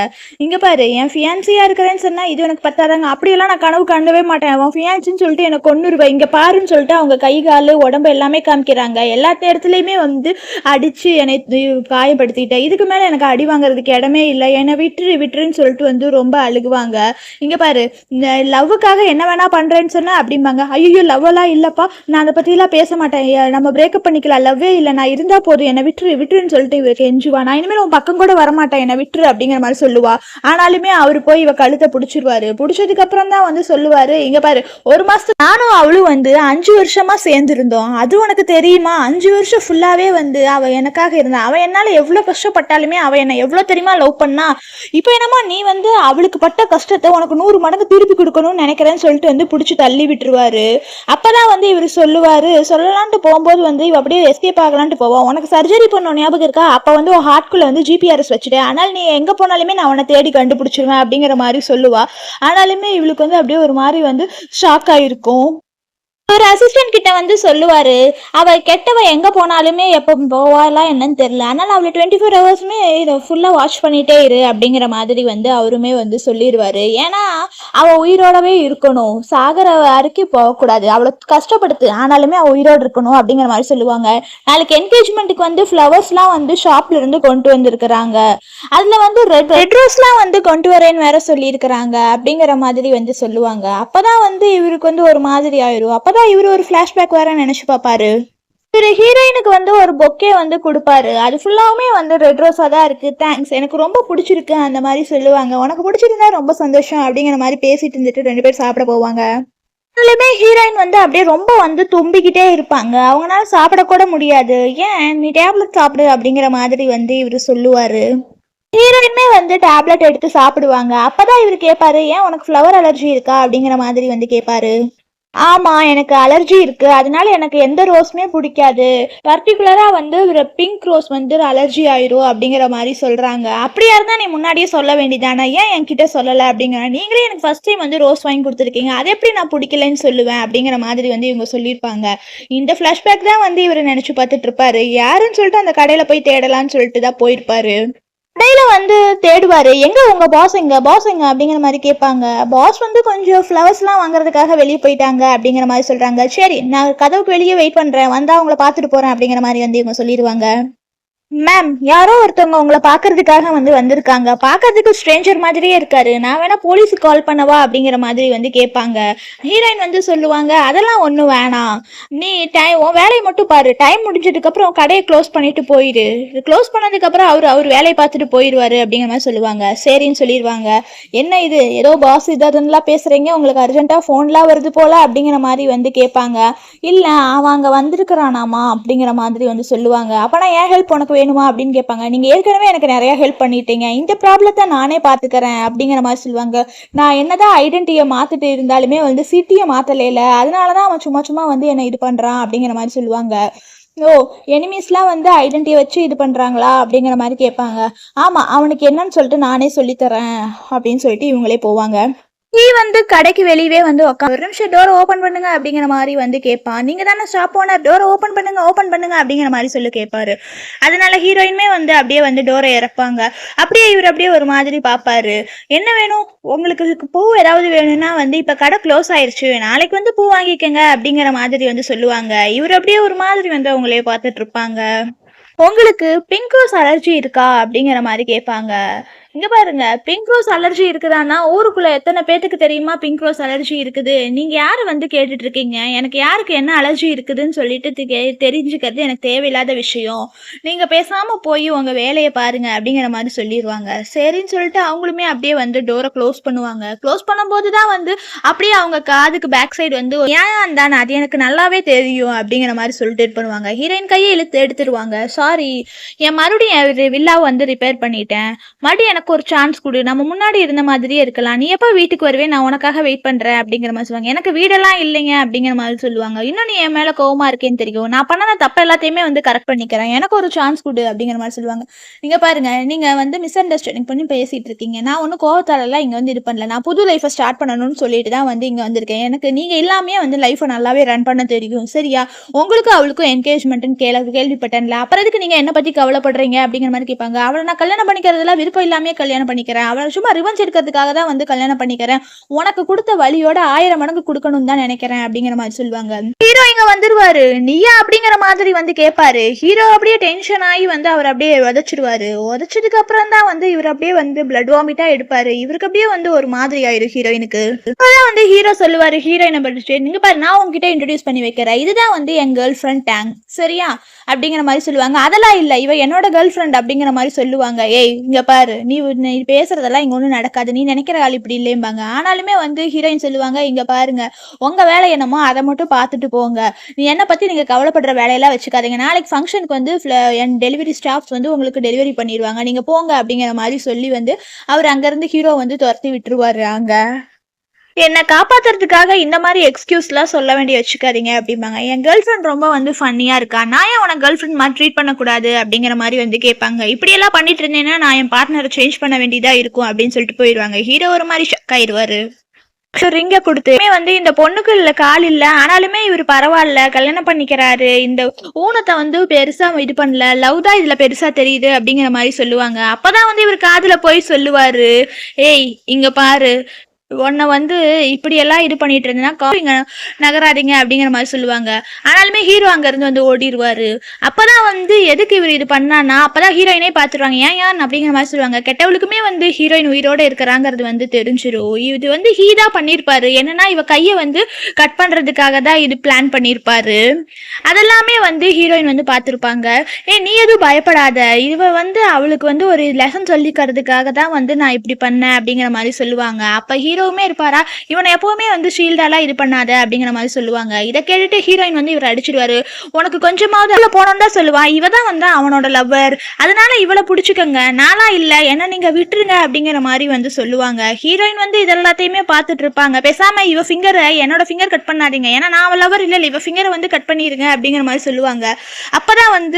இங்க பாரு, என் ஃபியான்சியா இருக்கிறேன்னு சொன்னா இது எனக்கு பத்தாதாங்க, அப்படியெல்லாம் நான் கனவு காணவே மாட்டேன், அவன் ஃபியான்சின்னு சொல்லிட்டு எனக்கு கொன்னுருவா, இங்க பாருன்னு சொல்லிட்டு அவங்க கை காலு உடம்பு எல்லாமே காமிக்கிறாங்க. எல்லா இடத்துலயுமே வந்து அடிச்சு என்னை காயப்படுத்திட்டேன், இதுக்கு மேல எனக்கு அடி வாங்குறதுக்கு இடமே இல்லை, என்னை விட்டுருன்னு சொல்லிட்டு வந்து ரொம்ப அழுகுவாங்க. இங்க பாரு, இந்த லவ்வுக்காக என்ன வேணா பண்றேன்னு சொன்னா அப்படிம்பாங்க. ஐயோ லவ்வெல்லாம் இல்லப்பா, நான் அதை பத்திலாம் பேச மாட்டேன், நம்ம பிரேக்கப் பண்ணிக்கலாம், லவ்வே இல்லை, நான் இருந்தா போதும், என்னை விட்டுருன்னு சொல்லிட்டு இவருக்கு எஞ்சுவா. நான் இனிமேல் உன் பக்கம் கூட வரமாட்டேன், என்னை விட்டுரு அப்படிங்கிற மாதிரி சொல்லுவா. ஆனாலுமே அவரு போய் இவ கழுத்தை பிடிச்சிருவாரு. பிடிச்சதுக்கு அப்புறம் தான் வந்து சொல்லுவாரு, இங்க பாரு, 1 மாசத்துக்கு நானும் அவளும் வந்து 5 வருஷமா சேர்ந்துருந்தோம், அது உனக்கு தெரியுமா, 5 வருஷம் ஃபுல்லாவே வந்து அவ எனக்காக இருந்தா, அவன் என்னால எவ்வளவு கஷ்டப்பட்டாலுமே அவ என்ன எவ்வளவு தெரியுமா லவ் பண்ணா, இப்போ என்னமோ நீ வந்து அவளுக்கு பட்ட கஷ்டத்தை உனக்கு 100 மடங்கு திருப்பி கொடுக்கணும்னு நினைக்கிறேன்னு சொல்லிட்டு வந்து பிடிச்சி தள்ளி விட்டுருவாரு. அப்பதான் வந்து இவர் சொல்லுவாரு, சொல்லலான்ட்டு போகும்போது வந்து இவ அப்படியே எஸ்கேப் ஆகலான்ட்டு போவா. உனக்கு சர்ஜரி பண்ண ஞாபகம் இருக்கா, அப்ப வந்து ஹார்ட்குள்ள வந்து ஜிபிஆர்எஸ் வச்சுட்டேன், ஆனால் நீ எங்க போனாலுமே நான் அவனை தேடி கண்டுபிடிச்சிருவேன் அப்படிங்கிற மாதிரி சொல்லுவா. ஆனாலுமே இவளுக்கு வந்து அப்படியே ஒரு மாதிரி வந்து ஷாக் ஆயிருக்கும். ஒரு அசிஸ்டன்ட் கிட்ட வந்து சொல்லுவாரு, அவ கெட்டவ எங்க போனாலுமே எப்போ போவாலாம் என்னன்னு தெரியல, அதனால அவளை 24 ஹவர்ஸுமே இதை ஃபுல்லா வாட்ச் பண்ணிட்டே இரு அப்படிங்கிற மாதிரி வந்து அவருமே வந்து சொல்லிடுவாரு. ஏன்னா அவ உயிரோடவே இருக்கணும், சாகர வரைக்கும் போகக்கூடாது, அவளை கஷ்டப்படுத்து, ஆனாலுமே அவ உயிரோடு இருக்கணும் அப்படிங்கிற மாதிரி சொல்லுவாங்க. நாளைக்கு என்கேஜ்மெண்ட்டுக்கு வந்து ஃப்ளவர்ஸ்லாம் வந்து ஷாப்ல இருந்து கொண்டு வந்திருக்கிறாங்க, அதுல வந்து ரெட் ரோஸ்லாம் வந்து கொண்டு வரேன்னு வேற சொல்லியிருக்கிறாங்க அப்படிங்கிற மாதிரி வந்து சொல்லுவாங்க. அப்பதான் வந்து இவருக்கு வந்து ஒரு மாதிரி ஆயிரும். அப்பதான் இவரு ஒரு பிளாஷ்பேக் வேற நினைச்சு பாப்பாரு. இவரு ஹீரோயினுக்கு வந்து ஒரு பொக்கே வந்து கொடுப்பாரு, அது ஃபுல்லாவுமே வந்து ரெட் ரோஸா தான் இருக்கு, தேங்க்ஸ், எனக்கு ரொம்ப பிடிச்சிருக்கு அந்த மாதிரி சொல்லுவாங்க. உனக்கு பிடிச்சிருந்தா ரொம்ப சந்தோஷம் அப்படிங்கிற மாதிரி பேசிட்டு இருந்துட்டு 2 பேர் சாப்பிட போவாங்க. ஹீரோயின் வந்து அப்படியே ரொம்ப வந்து தும்பிக்கிட்டே இருப்பாங்க, அவங்களால சாப்பிடக்கூட முடியாது. ஏன் நீ டேப்லெட் சாப்பிடு அப்படிங்கிற மாதிரி வந்து இவரு சொல்லுவாரு. ஹீரோயினுமே வந்து டேப்லெட் எடுத்து சாப்பிடுவாங்க. அப்பதான் இவரு கேட்பாரு, ஏன் உனக்கு ஃப்ளவர் அலர்ஜி இருக்கா அப்படிங்கிற மாதிரி வந்து கேட்பாரு. ஆமா, எனக்கு அலர்ஜி இருக்கு, அதனால எனக்கு எந்த ரோஸுமே பிடிக்காது, பர்டிகுலரா வந்து பிங்க் ரோஸ் வந்து அலர்ஜி ஆயிரும் அப்படிங்கிற மாதிரி சொல்றாங்க. அப்படியா இருந்தா நீ முன்னாடியே சொல்ல வேண்டியதானே, ஏன் என்கிட்ட சொல்லலை அப்படிங்கிற, நீங்களே எனக்கு ஃபர்ஸ்ட் டைம் வந்து ரோஸ் வாங்கி கொடுத்துருக்கீங்க, அதை எப்படி நான் பிடிக்கலன்னு சொல்லுவேன் அப்படிங்கிற மாதிரி வந்து இவங்க சொல்லியிருப்பாங்க. இந்த ஃபிளாஷ்பேக் தான் வந்து இவர் நினைச்சு பார்த்துட்டு இருப்பாரு. யாருன்னு சொல்லிட்டு அந்த கடையில போய் தேடலான்னு சொல்லிட்டு தான் போயிருப்பாரு. கடையில வந்து தேடுவாரு, எங்க உங்க பாஸ் எங்க அப்படிங்கிற மாதிரி கேட்பாங்க. பாஸ் வந்து கொஞ்சம் ஃப்ளவர்ஸ்லாம் வாங்குறதுக்காக வெளியே போயிட்டாங்க அப்படிங்கிற மாதிரி சொல்றாங்க. சரி, நான் கதவுக்கு வெளியே வெயிட் பண்றேன், வந்தா அவங்கள பார்த்துட்டு போறேன் அப்படிங்கிற மாதிரி வந்து இவங்க சொல்லிடுவாங்க. மேம், யாரோ ஒருத்தவங்க உங்களை பார்க்கறதுக்காக வந்திருக்காங்க. பார்க்கறதுக்கு ஸ்ட்ரேஞ்சர் மாதிரியே இருக்காரு. நான் வேணா போலீஸுக்கு கால் பண்ணவா? அப்படிங்கிற மாதிரி கேட்பாங்க. ஹீரோயின் சொல்லுவாங்க, அதெல்லாம் ஒன்றும் வேணாம். நீ உன் வேலையை மட்டும் பாரு. டைம் முடிஞ்சதுக்கப்புறம் கடையை க்ளோஸ் பண்ணிட்டு போயிடு. க்ளோஸ் பண்ணதுக்கப்புறம் அவர் வேலையை பார்த்துட்டு போயிடுவாரு அப்படிங்கிற மாதிரி சொல்லுவாங்க. சரின்னு சொல்லிடுவாங்க. என்ன இது ஏதோ பாஸ் இதுலாம் பேசுறீங்க, உங்களுக்கு அர்ஜென்ட்டாக ஃபோன்லாம் வருது போல அப்படிங்கிற மாதிரி கேட்பாங்க. இல்லை, அவன் அங்கே வந்திருக்கிறானாமா அப்படிங்கிற மாதிரி சொல்லுவாங்க. அப்போனா ஏன் ஹெல்ப் உனக்கு வேணுமா அப்படின்னு கேட்பாங்க. நீங்க ஏற்கனவே எனக்கு நிறைய ஹெல்ப் பண்ணிட்டீங்க, இந்த ப்ராப்ளத்தை நானே பாத்துக்கிறேன் அப்படிங்கிற மாதிரி சொல்லுவாங்க. நான் என்னதான் ஐடென்டிட்டியை மாத்திட்டு இருந்தாலுமே சிட்டியை மாத்தலையில, அதனாலதான் அவன் சும்மா சும்மா என்ன இது பண்றான் அப்படிங்கிற மாதிரி சொல்லுவாங்க. ஓ, எனிமீஸ்லாம் ஐடென்டிட்டியை வச்சு இது பண்றாங்களா அப்படிங்கிற மாதிரி கேட்பாங்க. ஆமா, அவனுக்கு என்னன்னு சொல்லிட்டு நானே சொல்லித்தரேன் அப்படின்னு சொல்லிட்டு இவங்களே போவாங்க. ஹீ கடைக்கு வெளியவே உட்காந்து ஒரு நிமிஷம் டோரை ஓப்பன் பண்ணுங்க அப்படிங்கிற மாதிரி கேட்பான். நீங்க தானே ஷாப் ஓனர், டோரை ஓப்பன் பண்ணுங்க அப்படிங்கிற மாதிரி சொல்லி கேட்பாரு. அதனால ஹீரோயினுமே அப்படியே டோரை இறப்பாங்க. அப்படியே இவர் அப்படியே ஒரு மாதிரி பார்ப்பாரு. என்ன வேணும் உங்களுக்கு? பூ ஏதாவது வேணும்னா இப்ப கடை க்ளோஸ் ஆயிடுச்சு, நாளைக்கு பூ வாங்கிக்கங்க அப்படிங்கிற மாதிரி சொல்லுவாங்க. இவர் அப்படியே ஒரு மாதிரி அவங்களே பார்த்துட்டு இருப்பாங்க. உங்களுக்கு பிங்க் ரோஸ் அலர்ஜி இருக்கா அப்படிங்கிற மாதிரி கேட்பாங்க. இங்க பாருங்க, பிங்க் ரோஸ் அலர்ஜி இருக்குதான்னா ஊருக்குள்ள எத்தனை பேத்துக்கு தெரியுமா பிங்க் ரோஸ் அலர்ஜி இருக்குது? நீங்க யாரு கேட்டுட்டு இருக்கீங்க? எனக்கு யாருக்கு என்ன அலர்ஜி இருக்குதுன்னு சொல்லிட்டு தெரிஞ்சுக்கிறது எனக்கு தேவையில்லாத விஷயம். நீங்க பேசாம போய் உங்க வேலையை பாருங்க அப்படிங்கிற மாதிரி சொல்லிடுவாங்க. சரின்னு சொல்லிட்டு அவங்களுமே அப்படியே டோரை க்ளோஸ் பண்ணுவாங்க. க்ளோஸ் பண்ணும்போது தான் அப்படியே அவங்க காதுக்கு பேக் சைடு ஏன் தானே அது எனக்கு நல்லாவே தெரியும் அப்படிங்கிற மாதிரி சொல்லிட்டு இது பண்ணுவாங்க. ஹீரோயின் கையை இழுத்து எடுத்துருவாங்க. சாரி, என் மறுபடியும் வில்லாவை ரிப்பேர் பண்ணிட்டேன், மறுபடியும் எனக்கு ஒரு சான்ஸ் கொடு, நம்ம முன்னாடி இருந்த மாதிரியே இருக்கலாம், நீ எப்போ வீட்டுக்கு வருவேன், நான் உனக்காக வெயிட் பண்றேன் அப்படிங்கிற மாதிரி சொல்லுவாங்க. எனக்கு வீடெல்லாம் இல்லைங்க அப்படிங்கிற மாதிரி சொல்லுவாங்க. இன்னும் நீ என் மேல கோவமா இருக்கேன்னு தெரியும், நான் பண்ண தப்பு எல்லாத்தையுமே கரெக்ட் பண்ணிக்கிறேன், எனக்கு ஒரு சான்ஸ் கொடு அப்படிங்கிற மாதிரி சொல்லுவாங்க. நீங்க பாருங்க, நீங்க மிஸ் அண்டர்ஸ்டாண்டிங் பண்ணி பேசிட்டு இருக்கீங்க. நான் ஒன்றும் கோவத்தாலெல்லாம் இங்க இது பண்ணல, நான் புது லைஃபை ஸ்டார்ட் பண்ணணும்னு சொல்லிட்டு தான் இங்க வந்திருக்கேன். எனக்கு நீங்க எல்லாமே லைஃபை நல்லாவே ரன் பண்ண தெரியும், சரியா? உங்களுக்கும் அவளுக்கும் என்கேஜ்மெண்ட்னு கேள்விப்பட்டேன்ல, அப்புறம் எதுக்கு நீங்க என்ன பத்தி கவலைப்படுறீங்க அப்படிங்கிற மாதிரி கேட்பாங்க. அவளை நான் கல்யாணம் பண்ணிக்கிறதுலாம் விருப்பம் இல்லாம கல்யாணம் பண்ணிக்கிறேன், அவளை சும்மா ரிவெஞ்ச் எடுக்கிறதுக்காக தான் கல்யாணம் பண்ணிக்கிறேன், உனக்கு கொடுத்த வழியோட 1000 மடங்கு கொடுக்கணும் தான் நினைக்கிறேன் அப்படிங்கிற மாதிரி சொல்லுவாங்க. ஹீரோ இங்க வந்துருவாரு. நீயா அப்படிங்கிற மாதிரி கேட்பாரு. ஹீரோ அப்படியே டென்ஷன் ஆகி அவர் அப்படியே உதச்சிடுவாரு. உதச்சதுக்கு அப்புறம் தான் இவர் அப்படியே பிளட் வாமிட்டா எடுப்பாரு. இவருக்கு அப்படியே ஒரு மாதிரி ஆயிரும் ஹீரோயினுக்கு. அதான் ஹீரோ சொல்லுவாரு ஹீரோயினை பற்றி, நீங்க பாரு நான் உங்ககிட்ட இன்ட்ரோடியூஸ் பண்ணி வைக்கிறேன், இதுதான் என் கேர்ள் ஃப்ரெண்ட் டேங், சரியா அப்படிங்கிற மாதிரி சொல்லுவாங்க. அதெல்லாம் இல்ல, இவ என்னோட கேர்ள் ஃப்ரெண்ட் அப்படிங்கிற மாதிரி சொல்லுவாங்க. ஏய் இங்க பாரு, நீ பேசுறதெல்லாம் இங்க ஒன்றும் நடக்காது, நீ நினைக்கிற ஆள் இப்படி இல்லைம்பாங்க. ஆனாலுமே ஹீரோயின் சொல்லுவாங்க, இங்க பாருங்க, உங்க வேலை என்னமோ அதை மட்டும் பார்த்துட்டு போங்க, நீ என்ன பத்தி நீங்க கவலைப்படுற வேலையெல்லாம் வச்சுக்காதீங்க, நாளைக்கு ஃபங்க்ஷனுக்கு என் டெலிவரி ஸ்டாஃப்ஸ் உங்களுக்கு டெலிவரி பண்ணிடுவாங்க, நீங்க போங்க அப்படிங்கிற மாதிரி சொல்லி அவர் அங்கிருந்து ஹீரோ துரத்தி விட்டுருவாரு. அங்க என்னை காப்பாத்துறதுக்காக இந்த மாதிரி எக்ஸ்கியூஸ்லாம் சொல்ல வேண்டிய வச்சுக்காதீங்க அப்படிம்பாங்க. என் கேர்ள் ஃப்ரெண்ட் ரொம்ப ஃபன்னியாக இருக்கா, நான் ஏன் உனக்கு கேர்ள் ஃப்ரெண்ட் மாதிரி ட்ரீட் பண்ணக்கூடாது அப்படிங்கிற மாதிரி கேட்பாங்க. இப்படியெல்லாம் பண்ணிட்டு இருந்தேன்னா நான் என் பார்ட்னரை சேஞ்ச் பண்ண வேண்டியதாக இருக்கும் அப்படின்னு சொல்லிட்டு போயிடுவாங்க. ஹீரோ ஒரு மாதிரி ஷக் ஆயிடுவாரு. ரிங்க கொடுத்து இந்த பொண்ணுக்கு இல்ல கால் இல்ல, ஆனாலுமே இவர் பரவாயில்ல கல்யாணம் பண்ணிக்கிறாரு, இந்த ஊனத்தை பெருசா இது பண்ணல, லவ் தான் இதுல பெருசா தெரியுது அப்படிங்கிற மாதிரி சொல்லுவாங்க. அப்பதான் இவர் காதுல போய் சொல்லுவாரு, ஏய் இங்க பாரு, உன்னை இப்படியெல்லாம் இது பண்ணிட்டு இருந்தேன்னா நகராதிங்க அப்படிங்கிற மாதிரி சொல்லுவாங்க. ஆனாலுமே ஹீரோ அங்கேருந்து ஓடிடுவாரு. அப்போதான் எதுக்கு இவர் இது பண்ணான்னா அப்போதான் ஹீரோயினே பார்த்துருவாங்க. ஏன் அப்படிங்கிற மாதிரி சொல்லுவாங்க. கெட்டவளுக்குமே ஹீரோயின் உயிரோடு இருக்கிறாங்கிறது தெரிஞ்சிடும். இது ஹீதா பண்ணியிருப்பாரு. என்னன்னா இவ கையை கட் பண்ணுறதுக்காக தான் இது பிளான் பண்ணியிருப்பாரு. அதெல்லாமே ஹீரோயின் பார்த்துருப்பாங்க. நீ எதுவும் பயப்படாத, இவ அவளுக்கு ஒரு லெசன் சொல்லிக்கிறதுக்காக தான் நான் இப்படி பண்ணேன் அப்படிங்கிற மாதிரி சொல்லுவாங்க. அப்போ ஹீரோவுமே இருப்பாரா, இவனை எப்பவுமே ஷீல்டாலாம் இது பண்ணாத அப்படிங்கிற மாதிரி சொல்லுவாங்க. இதை கேட்டுட்டு ஹீரோயின் இவர் அடிச்சிடுவாரு. உனக்கு கொஞ்சமாவது போனோம் தான் சொல்லுவான், இவ தான் அவனோட லவ்வர், அதனால இவளை பிடிச்சிக்கங்க, நானா இல்ல, என்ன நீங்க விட்டுருங்க அப்படிங்கிற மாதிரி சொல்லுவாங்க. ஹீரோயின் இதெல்லாத்தையுமே பார்த்துட்டு இருப்பாங்க. பேசாம இவ ஃபிங்கரை என்னோட ஃபிங்கர் கட் பண்ணாதீங்க, ஏன்னா நான் அவள் லவ்வர் இல்லை, இவ ஃபிங்கரை கட் பண்ணிருங்க அப்படிங்கிற மாதிரி சொல்லுவாங்க. அப்பதான்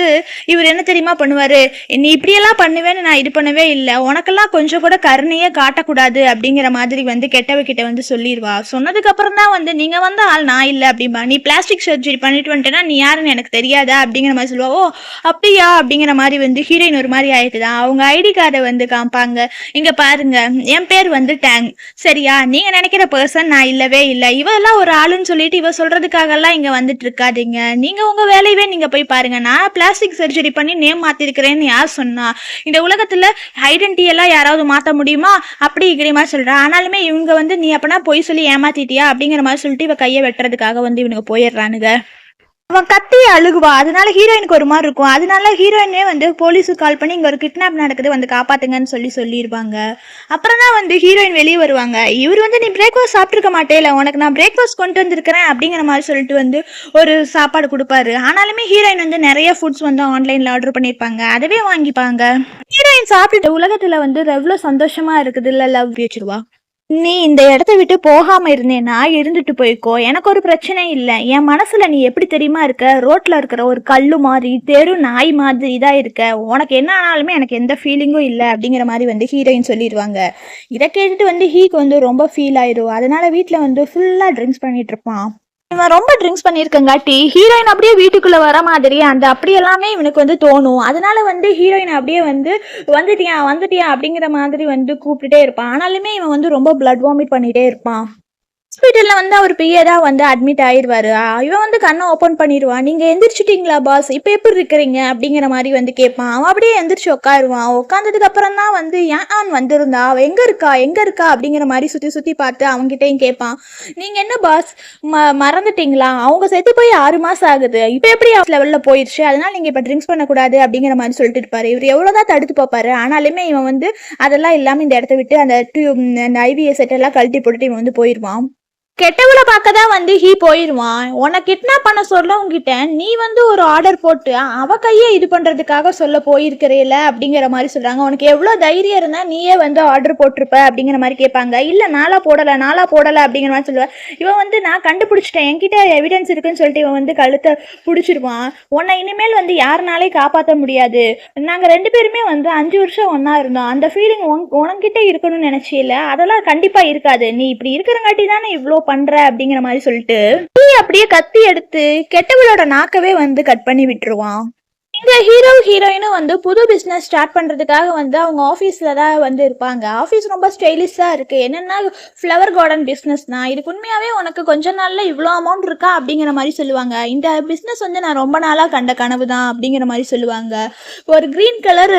இவர் என்ன தெரியுமா பண்ணுவாரு, நீ இப்படியெல்லாம் பண்ணுவேன்னு நான் இது பண்ணவே இல்லை, உனக்கெல்லாம் கொஞ்சம் கூட கருணையே காட்டக்கூடாது அப்படிங்கிற மாதிரி கெட்டவ கிட்ட வந்து சொல்லிடுவா. சொன்னதுக்கு அப்புறம் தான் வந்து நீங்க வந்த ஆள் நான் இல்ல அப்படிம்பா. நீ பிளாஸ்டிக் சர்ஜரி பண்ணிட்டு வந்துட்டேன்னா நீ யாருன்னு எனக்கு தெரியாதா அப்படிங்கிற மாதிரி சொல்லுவா. ஓ அப்படியா அப்படிங்கிற மாதிரி வந்து ஹீரோயின் ஒரு மாதிரி ஆயிட்டுதான். அவங்க ஐடி கார்டை வந்து காமிப்பாங்க. இங்க பாருங்க, என் பேர் வந்து டேங், சரியா? நீங்க நினைக்கிற பர்சன் நான் இல்லவே இல்லை. இவெல்லாம் ஒரு ஆளுன்னு சொல்லிட்டு இவ சொல்றதுக்காக எல்லாம் இங்க வந்துட்டு இருக்காதீங்க. நீங்க உங்க வேலையவே நீங்க போய் பாருங்க. நான் பிளாஸ்டிக் சர்ஜரி பண்ணி நேம் மாத்திருக்கிறேன்னு யார் சொன்னா? இந்த உலகத்துல ஐடென்டி எல்லாம் யாராவது மாத்த முடியுமா? அப்படி இப்படி மாதிரி சொல்றா. ஆனாலுமே இவங்க வந்து நீ அப்பனா பொய் சொல்லி ஏமாத்திட்டியா அப்படிங்கிற மாதிரி சொல்லிட்டு இவ கையை வெட்டுறதுக்காக வந்து இவனுக்கு போயிடுறானுங்க. அவன் கத்தி அழுகுவா. அதனால ஹீரோயினுக்கு ஒரு மாதிரி இருக்கும். அதனால ஹீரோயினே வந்து போலீஸுக்கு கால் பண்ணி இங்க ஒரு கிட்னாப் நடக்குது வந்து காப்பாத்துங்கன்னு சொல்லியிருப்பாங்க. அப்புறம் தான் வந்து ஹீரோயின் வெளியே வருவாங்க. இவர் வந்து நீ பிரேக்ஃபாஸ்ட் சாப்பிட்டுருக்க மாட்டேல, உனக்கு நான் பிரேக்ஃபாஸ்ட் கொண்டு வந்திருக்கிறேன் அப்படிங்கிற மாதிரி சொல்லிட்டு வந்து ஒரு சாப்பாடு கொடுப்பாரு. ஆனாலுமே ஹீரோயின் வந்து நிறைய ஃபுட்ஸ் வந்து ஆன்லைன்ல ஆர்டர் பண்ணியிருப்பாங்க. அதவே வாங்கிப்பாங்க. ஹீரோயின் சாப்பிட்டுட்டு உலகத்துல வந்து எவ்வளவு சந்தோஷமா இருக்குது இல்ல லவ் வச்சிருவா. நீ இந்த இடத்த விட்டு போகாம இருந்தேன்னா இருந்துட்டு போய்க்கோ, எனக்கு ஒரு பிரச்சனை இல்லை. என் மனசுல நீ எப்படி தெரியுமா இருக்க? ரோட்ல இருக்கிற ஒரு கல்லு மாதிரி, தெரு நாய் மாதிரி தான் இருக்க. உனக்கு என்ன ஆனாலுமே எனக்கு எந்த ஃபீலிங்கும் இல்லை அப்படிங்கிற மாதிரி வந்து ஹீரோயின் சொல்லிடுவாங்க. இதை கேட்டுட்டு வந்து ஹீக்கு வந்து ரொம்ப ஃபீல் ஆயிடும். அதனால வீட்டில் வந்து ஃபுல்லா ட்ரிங்க்ஸ் பண்ணிட்டு இருப்பான். இவன் ரொம்ப ட்ரிங்க்ஸ் பண்ணியிருக்கங்காட்டி ஹீரோயின் அப்படியே வீட்டுக்குள்ள வர மாதிரி அந்த அப்படி எல்லாமே இவனுக்கு வந்து தோணும். அதனால வந்து ஹீரோயின் அப்படியே வந்து வந்துட்டியா வந்துட்டியா அப்படிங்கிற மாதிரி வந்து கூப்பிட்டுட்டே இருப்பான். ஆனாலுமே இவன் வந்து ரொம்ப பிளட் வாமிட் பண்ணிட்டே இருப்பான். ஹாஸ்பிட்டல்ல வந்து அவர் பிஏதா வந்து அட்மிட் ஆயிடுவாரு. இவன் வந்து கண்ணை ஓப்பன் பண்ணிடுவான். நீங்க எந்திரிச்சிட்டீங்களா பாஸ், இப்போ எப்படி இருக்கிறீங்க அப்படிங்கிற மாதிரி வந்து கேட்பான். அவன் அப்படியே எந்திரிச்சு உட்காருவான். உட்காந்ததுக்கு அப்புறம் தான் வந்து ஏன் வந்திருந்தா, அவ எங்க இருக்கா அப்படிங்கிற மாதிரி சுத்தி சுத்தி பார்த்து அவங்ககிட்டயும் கேட்பான். நீங்க என்ன பாஸ் மறந்துட்டீங்களா, அவங்க செத்து போய் 6 மாசம் ஆகுது, இப்போ எப்படி லெவல்ல போயிடுச்சு, அதனால நீங்க இப்ப ட்ரிங்க்ஸ் பண்ணக்கூடாது அப்படிங்கிற மாதிரி சொல்லிட்டு இருப்பாரு. இவர் எவ்வளவுதான் தடுத்து பார்ப்பாரு. ஆனாலுமே இவன் வந்து அதெல்லாம் இல்லாம இந்த இடத்த விட்டு அந்த ஐவிஎஸ் செட் எல்லாம் கழட்டி போட்டுட்டு இவன் வந்து போயிடுவான். கெட்டவளை பார்க்க தான் வந்து ஹீ போயிடுவான். உன்னை கிட்னாப் பண்ண சொல்ல உங்ககிட்ட நீ வந்து ஒரு ஆர்டர் போட்டு அவ கையை இது பண்றதுக்காக சொல்ல போயிருக்கிறேல அப்படிங்கிற மாதிரி சொல்றாங்க. உனக்கு எவ்வளவு தைரியம் இருந்தா நீயே வந்து ஆர்டர் போட்டிருப்ப அப்படிங்கிற மாதிரி கேட்பாங்க. இல்ல நாளா போடல அப்படிங்கிற மாதிரி சொல்லுவேன். இவன் வந்து நான் கண்டுபிடிச்சிட்டேன், என்கிட்ட எவிடன்ஸ் இருக்குன்னு சொல்லிட்டு இவன் வந்து கழுத்தை பிடிச்சிருவான். உன்னை இனிமேல் வந்து யாருனாலே காப்பாற்ற முடியாது. நாங்க 2 பேருமே வந்து 5 வருஷம் ஒன்னா இருந்தோம். அந்த ஃபீலிங் உனக்கிட்ட இருக்கணும்னு நினைச்சில, அதெல்லாம் கண்டிப்பா இருக்காது. நீ இப்படி இருக்கிறங்காட்டி தானே இவ்வளோ பண்ற அப்படிங்கிற மாதிரி சொல்லிட்டு அப்படியே கத்தி எடுத்து கெட்டவளோட நாக்கவே வந்து கட் பண்ணி விட்டுருவான். இந்த ஹீரோயினும் வந்து புது பிஸ்னஸ் ஸ்டார்ட் பண்ணுறதுக்காக வந்து அவங்க ஆஃபீஸில் தான் வந்து இருப்பாங்க. ஆஃபீஸ் ரொம்ப ஸ்டைலிஷாக இருக்குது. என்னென்னா ஃப்ளவர் கார்டன் பிஸ்னஸ் தான். இதுக்கு உண்மையாகவே உனக்கு கொஞ்ச நாளில் இவ்வளோ அமௌண்ட் இருக்கா அப்படிங்கிற மாதிரி சொல்லுவாங்க. இந்த பிஸ்னஸ் வந்து நான் ரொம்ப நாளாக கண்ட கனவு தான் அப்படிங்கிற மாதிரி சொல்லுவாங்க. ஒரு க்ரீன் கலர்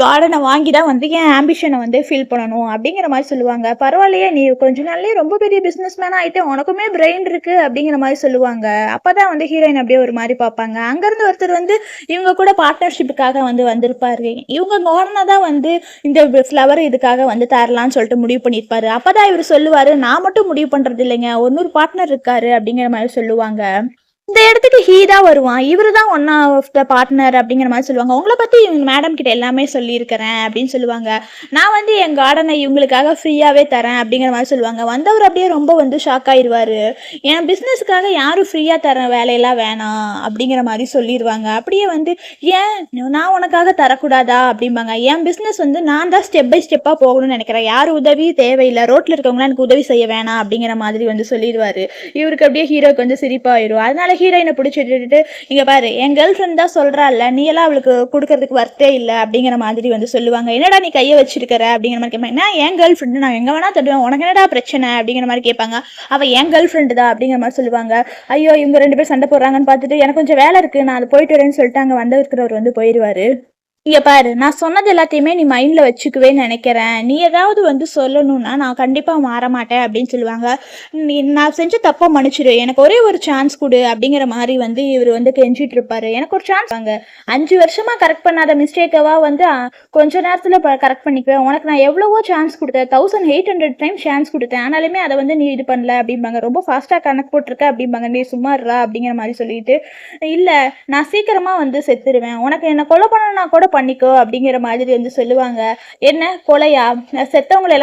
கார்டனை வாங்கி தான் வந்து என் ஆம்பிஷனை வந்து ஃபில் பண்ணணும் அப்படிங்கிற மாதிரி சொல்லுவாங்க. பரவாயில்லையே, நீ கொஞ்ச நாள்லேயே ரொம்ப பெரிய பிஸ்னஸ் மேன் ஆகிட்டு உனக்குமே பிரெயின் இருக்குது அப்படிங்கிற மாதிரி சொல்லுவாங்க. அப்போ தான் வந்து ஹீரோயின் அப்படியே ஒரு மாதிரி பார்ப்பாங்க. அங்கேருந்து ஒருத்தர் வந்து இவங்க கூட பார்ட்னர்ஷிப்புக்காக வந்து வந்திருப்பாரு. இவங்க கார்டனை தான் வந்து இந்த ஃப்ளவர் இதுக்காக வந்து தரலான்னு சொல்லிட்டு முடிவு பண்ணியிருப்பாரு. அப்பதான் இவர் சொல்லுவாரு, நான் மட்டும் முடிவு பண்றது இல்லைங்க, ஒரு பார்ட்னர் இருக்காரு அப்படிங்கிற மாதிரி சொல்லுவாங்க. இந்த இடத்துக்கு ஹீ தான் வருவான். இவரு தான் ஒன் ஆஃப் த பார்ட்னர் அப்படிங்கிற மாதிரி சொல்லுவாங்க. உங்களை பற்றி மேடம் கிட்ட எல்லாமே சொல்லியிருக்கிறேன் அப்படின்னு சொல்லுவாங்க. நான் வந்து என் கார்டனை இவங்களுக்காக ஃப்ரீயாகவே தரேன் அப்படிங்கிற மாதிரி சொல்லுவாங்க. வந்தவர் அப்படியே ரொம்ப வந்து ஷாக் ஆயிடுவார். என் பிஸ்னஸுக்காக யாரும் ஃப்ரீயாக தர வேலையெல்லாம் வேணாம் அப்படிங்கிற மாதிரி சொல்லிடுவாங்க. அப்படியே வந்து ஏன் நான் உனக்காக தரக்கூடாதா அப்படிம்பாங்க. என் பிஸ்னஸ் வந்து நான் தான் ஸ்டெப் பை ஸ்டெப்பாக போகணும்னு நினைக்கிறேன், யார் உதவி தேவையில்லை, ரோட்டில் இருக்கவங்களாம் எனக்கு உதவி செய்ய வேணாம் அப்படிங்கிற மாதிரி வந்து சொல்லிடுவார். இவருக்கு அப்படியே ஹீரோக்கு வந்து சிரிப்பாயிடும். அதனால ஹீரோயினை பிடிச்சிட்டு இங்க பாரு, என் கேர்ள் ஃப்ரெண்ட் தான் சொல்றாள், நீ எல்லாம் அவளுக்கு கொடுக்கறதுக்கு வர்த்தே இல்லை அப்படிங்கிற மாதிரி வந்து சொல்லுவாங்க. என்னடா நீ கையை வச்சிருக்கிற அப்படிங்கிற மாதிரி கேட்பாங்க. நான் என் கேர்ள் ஃப்ரெண்டு, நான் எங்க வேணா தடுவேன், உனக்கு என்னடா பிரச்சனை அப்படிங்கிற மாதிரி கேட்பாங்க. அவ என் கேர்ள் ஃப்ரெண்டு தான் அப்படிங்கிற மாதிரி சொல்லுவாங்க. ஐயோ இவங்க 2 பேரும் சண்டை போடுறாங்கன்னு பார்த்துட்டு எனக்கு கொஞ்சம் வேலை இருக்கு, நான் அது போயிட்டு வரேன்னு சொல்லிட்டு அங்கே வந்து இருக்கிறவர் வந்து போயிடுவாரு. இங்க பாரு, நான் சொன்னது எல்லாத்தையுமே நீ மைண்ட்ல வச்சுக்குவேன்னு நினைக்கிறேன். நீ ஏதாவது வந்து சொல்லணும்னா நான் கண்டிப்பா மாற மாட்டேன் அப்படின்னு சொல்லுவாங்க. நீ நான் செஞ்ச தப்பா மன்னிச்சிடு, எனக்கு ஒரே ஒரு சான்ஸ் கொடு அப்படிங்கிற மாதிரி வந்து இவர் வந்து கெஞ்சிட்டு இருப்பாரு. எனக்கு ஒரு சான்ஸ் வாங்க, 5 வருஷமா கரெக்ட் பண்ணாத மிஸ்டேக்கவா வந்து கொஞ்ச நேரத்துல கரெக்ட் பண்ணிக்குவேன். உனக்கு நான் எவ்வளவோ சான்ஸ் கொடுத்தேன், 1800 டைம் சான்ஸ் கொடுத்தேன், ஆனாலுமே அதை வந்து நீ இது பண்ணல அப்படிம்பாங்க. ரொம்ப ஃபாஸ்டா கணக்கு போட்டிருக்க அப்படிம்பாங்க. நீ சும்மாறா அப்படிங்கிற மாதிரி சொல்லிட்டு, இல்ல நான் சீக்கிரமா வந்து செத்துருவேன், உனக்கு என்ன கொலை பண்ணனா கூட பண்ணிக்கோ அப்படிங்கிற மாதிரி வந்து சொல்லுவாங்க. என்ன கொலையா? செத்தவங்களை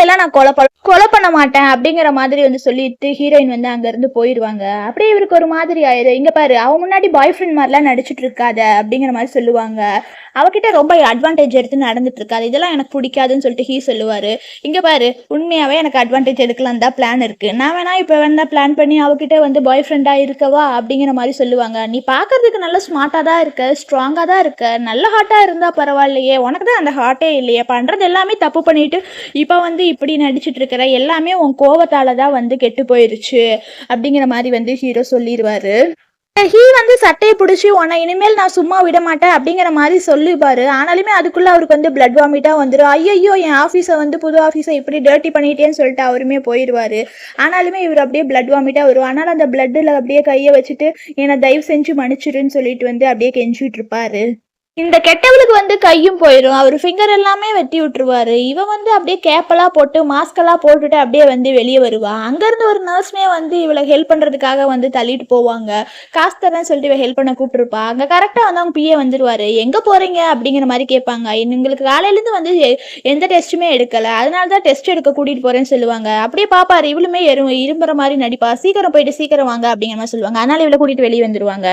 எல்லாம் நான் கொலை பண்ண மாட்டேன் அப்படிங்கிற மாதிரி வந்து சொல்லிட்டு ஹீரோயின் வந்து அங்க இருந்து போயிடுவாங்க. அப்படியே இவருக்கு ஒரு மாதிரி ஆயிரும். இங்க பாரு, அவன் முன்னாடி பாய் ஃப்ரெண்ட் மாதிரிலாம் நடிச்சிட்டு இருக்காத அப்படிங்கிற மாதிரி சொல்லுவாங்க. அவகிட்ட ரொம்ப அட்வான்டேஜ் எடுத்து நடந்துட்டு இருக்காது, இதெல்லாம் எனக்கு பிடிக்காதுன்னு சொல்லிட்டு ஹீ சொல்லுவாரு. இங்க பாரு, உண்மையாவே எனக்கு அட்வான்டேஜ் எடுக்கலாம் தான் பிளான் இருக்கு, நான் வேணா இப்ப வேணா பிளான் பண்ணி அவகிட்ட வந்து பாய் ஃப்ரெண்டா இருக்கவா அப்படிங்கிற மாதிரி சொல்லுவாங்க. நீ பாக்குறதுக்கு நல்ல ஸ்மார்ட்டா தான் இருக்க, ஸ்ட்ராங்கா தான் இருக்க, நல்ல ஹார்ட்டா இருந்தா பரவாயில்லையே, உனக்கு தான் அந்த ஹார்ட்டே இல்லையே, பண்றது எல்லாமே தப்பு பண்ணிட்டு இப்ப வந்து இப்படி நடிச்சிட்டு இருக்கிற, எல்லாமே உன் கோவத்தால தான் வந்து கெட்டு போயிருச்சு அப்படிங்கிற மாதிரி வந்து ஹீரோ சொல்லிடுவாரு. ஹீ வந்து சட்டையை பிடிச்சி உன்னை இனிமேல் நான் சும்மா விட மாட்டேன் அப்படிங்கிற மாதிரி சொல்லிப்பாரு. ஆனாலுமே அதுக்குள்ள அவருக்கு வந்து பிளட் வாமிட்டா வந்துடும். ஐயோ, என் ஆஃபீஸை வந்து புது ஆஃபீஸை இப்படி டர்ட்டி பண்ணிட்டேன்னு சொல்லிட்டு அவருமே போயிடுவாரு. ஆனாலுமே இவர் அப்படியே பிளட் வாமிட்டா வரும். ஆனால் அந்த பிளட்டில் அப்படியே கையை வச்சுட்டு என்னை தயவு செஞ்சு மன்னிச்சிருன்னு சொல்லிட்டு வந்து அப்படியே கெஞ்சிட்டு இருப்பாரு. இந்த கெட்டவளுக்கு வந்து கையும் போயிடும், அவர் ஃபிங்கர் எல்லாமே வெட்டி விட்டுருவாரு. இவன் வந்து அப்படியே கேப்பெல்லாம் போட்டு மாஸ்கெல்லாம் போட்டுட்டு அப்படியே வந்து வெளியே வருவா. அங்கேருந்து ஒரு நர்ஸ்மே வந்து இவளை ஹெல்ப் பண்ணுறதுக்காக வந்து தள்ளிட்டு போவாங்க. காசு தரேன்னு சொல்லிட்டு இவ ஹெல்ப் பண்ண கூப்பிட்டுருப்பா. அங்கே கரெக்டாக வந்து அவங்க பிஏ வந்துடுவார். எங்கே போகிறீங்க அப்படிங்கிற மாதிரி கேட்பாங்க. எங்களுக்கு காலையிலேருந்து வந்து எந்த டெஸ்ட்டுமே எடுக்கலை, அதனால தான் டெஸ்ட் எடுக்க கூட்டிகிட்டு போகிறேன்னு சொல்லுவாங்க. அப்படியே பாப்பாரு, இவளுமே இரும்புற மாதிரி நடிப்பா. சீக்கிரம் போயிட்டு சீக்கிரம் வாங்க அப்படிங்கிற மாதிரி சொல்லுவாங்க. அதனால இவளை கூட்டிகிட்டு வெளியே வந்துடுவாங்க.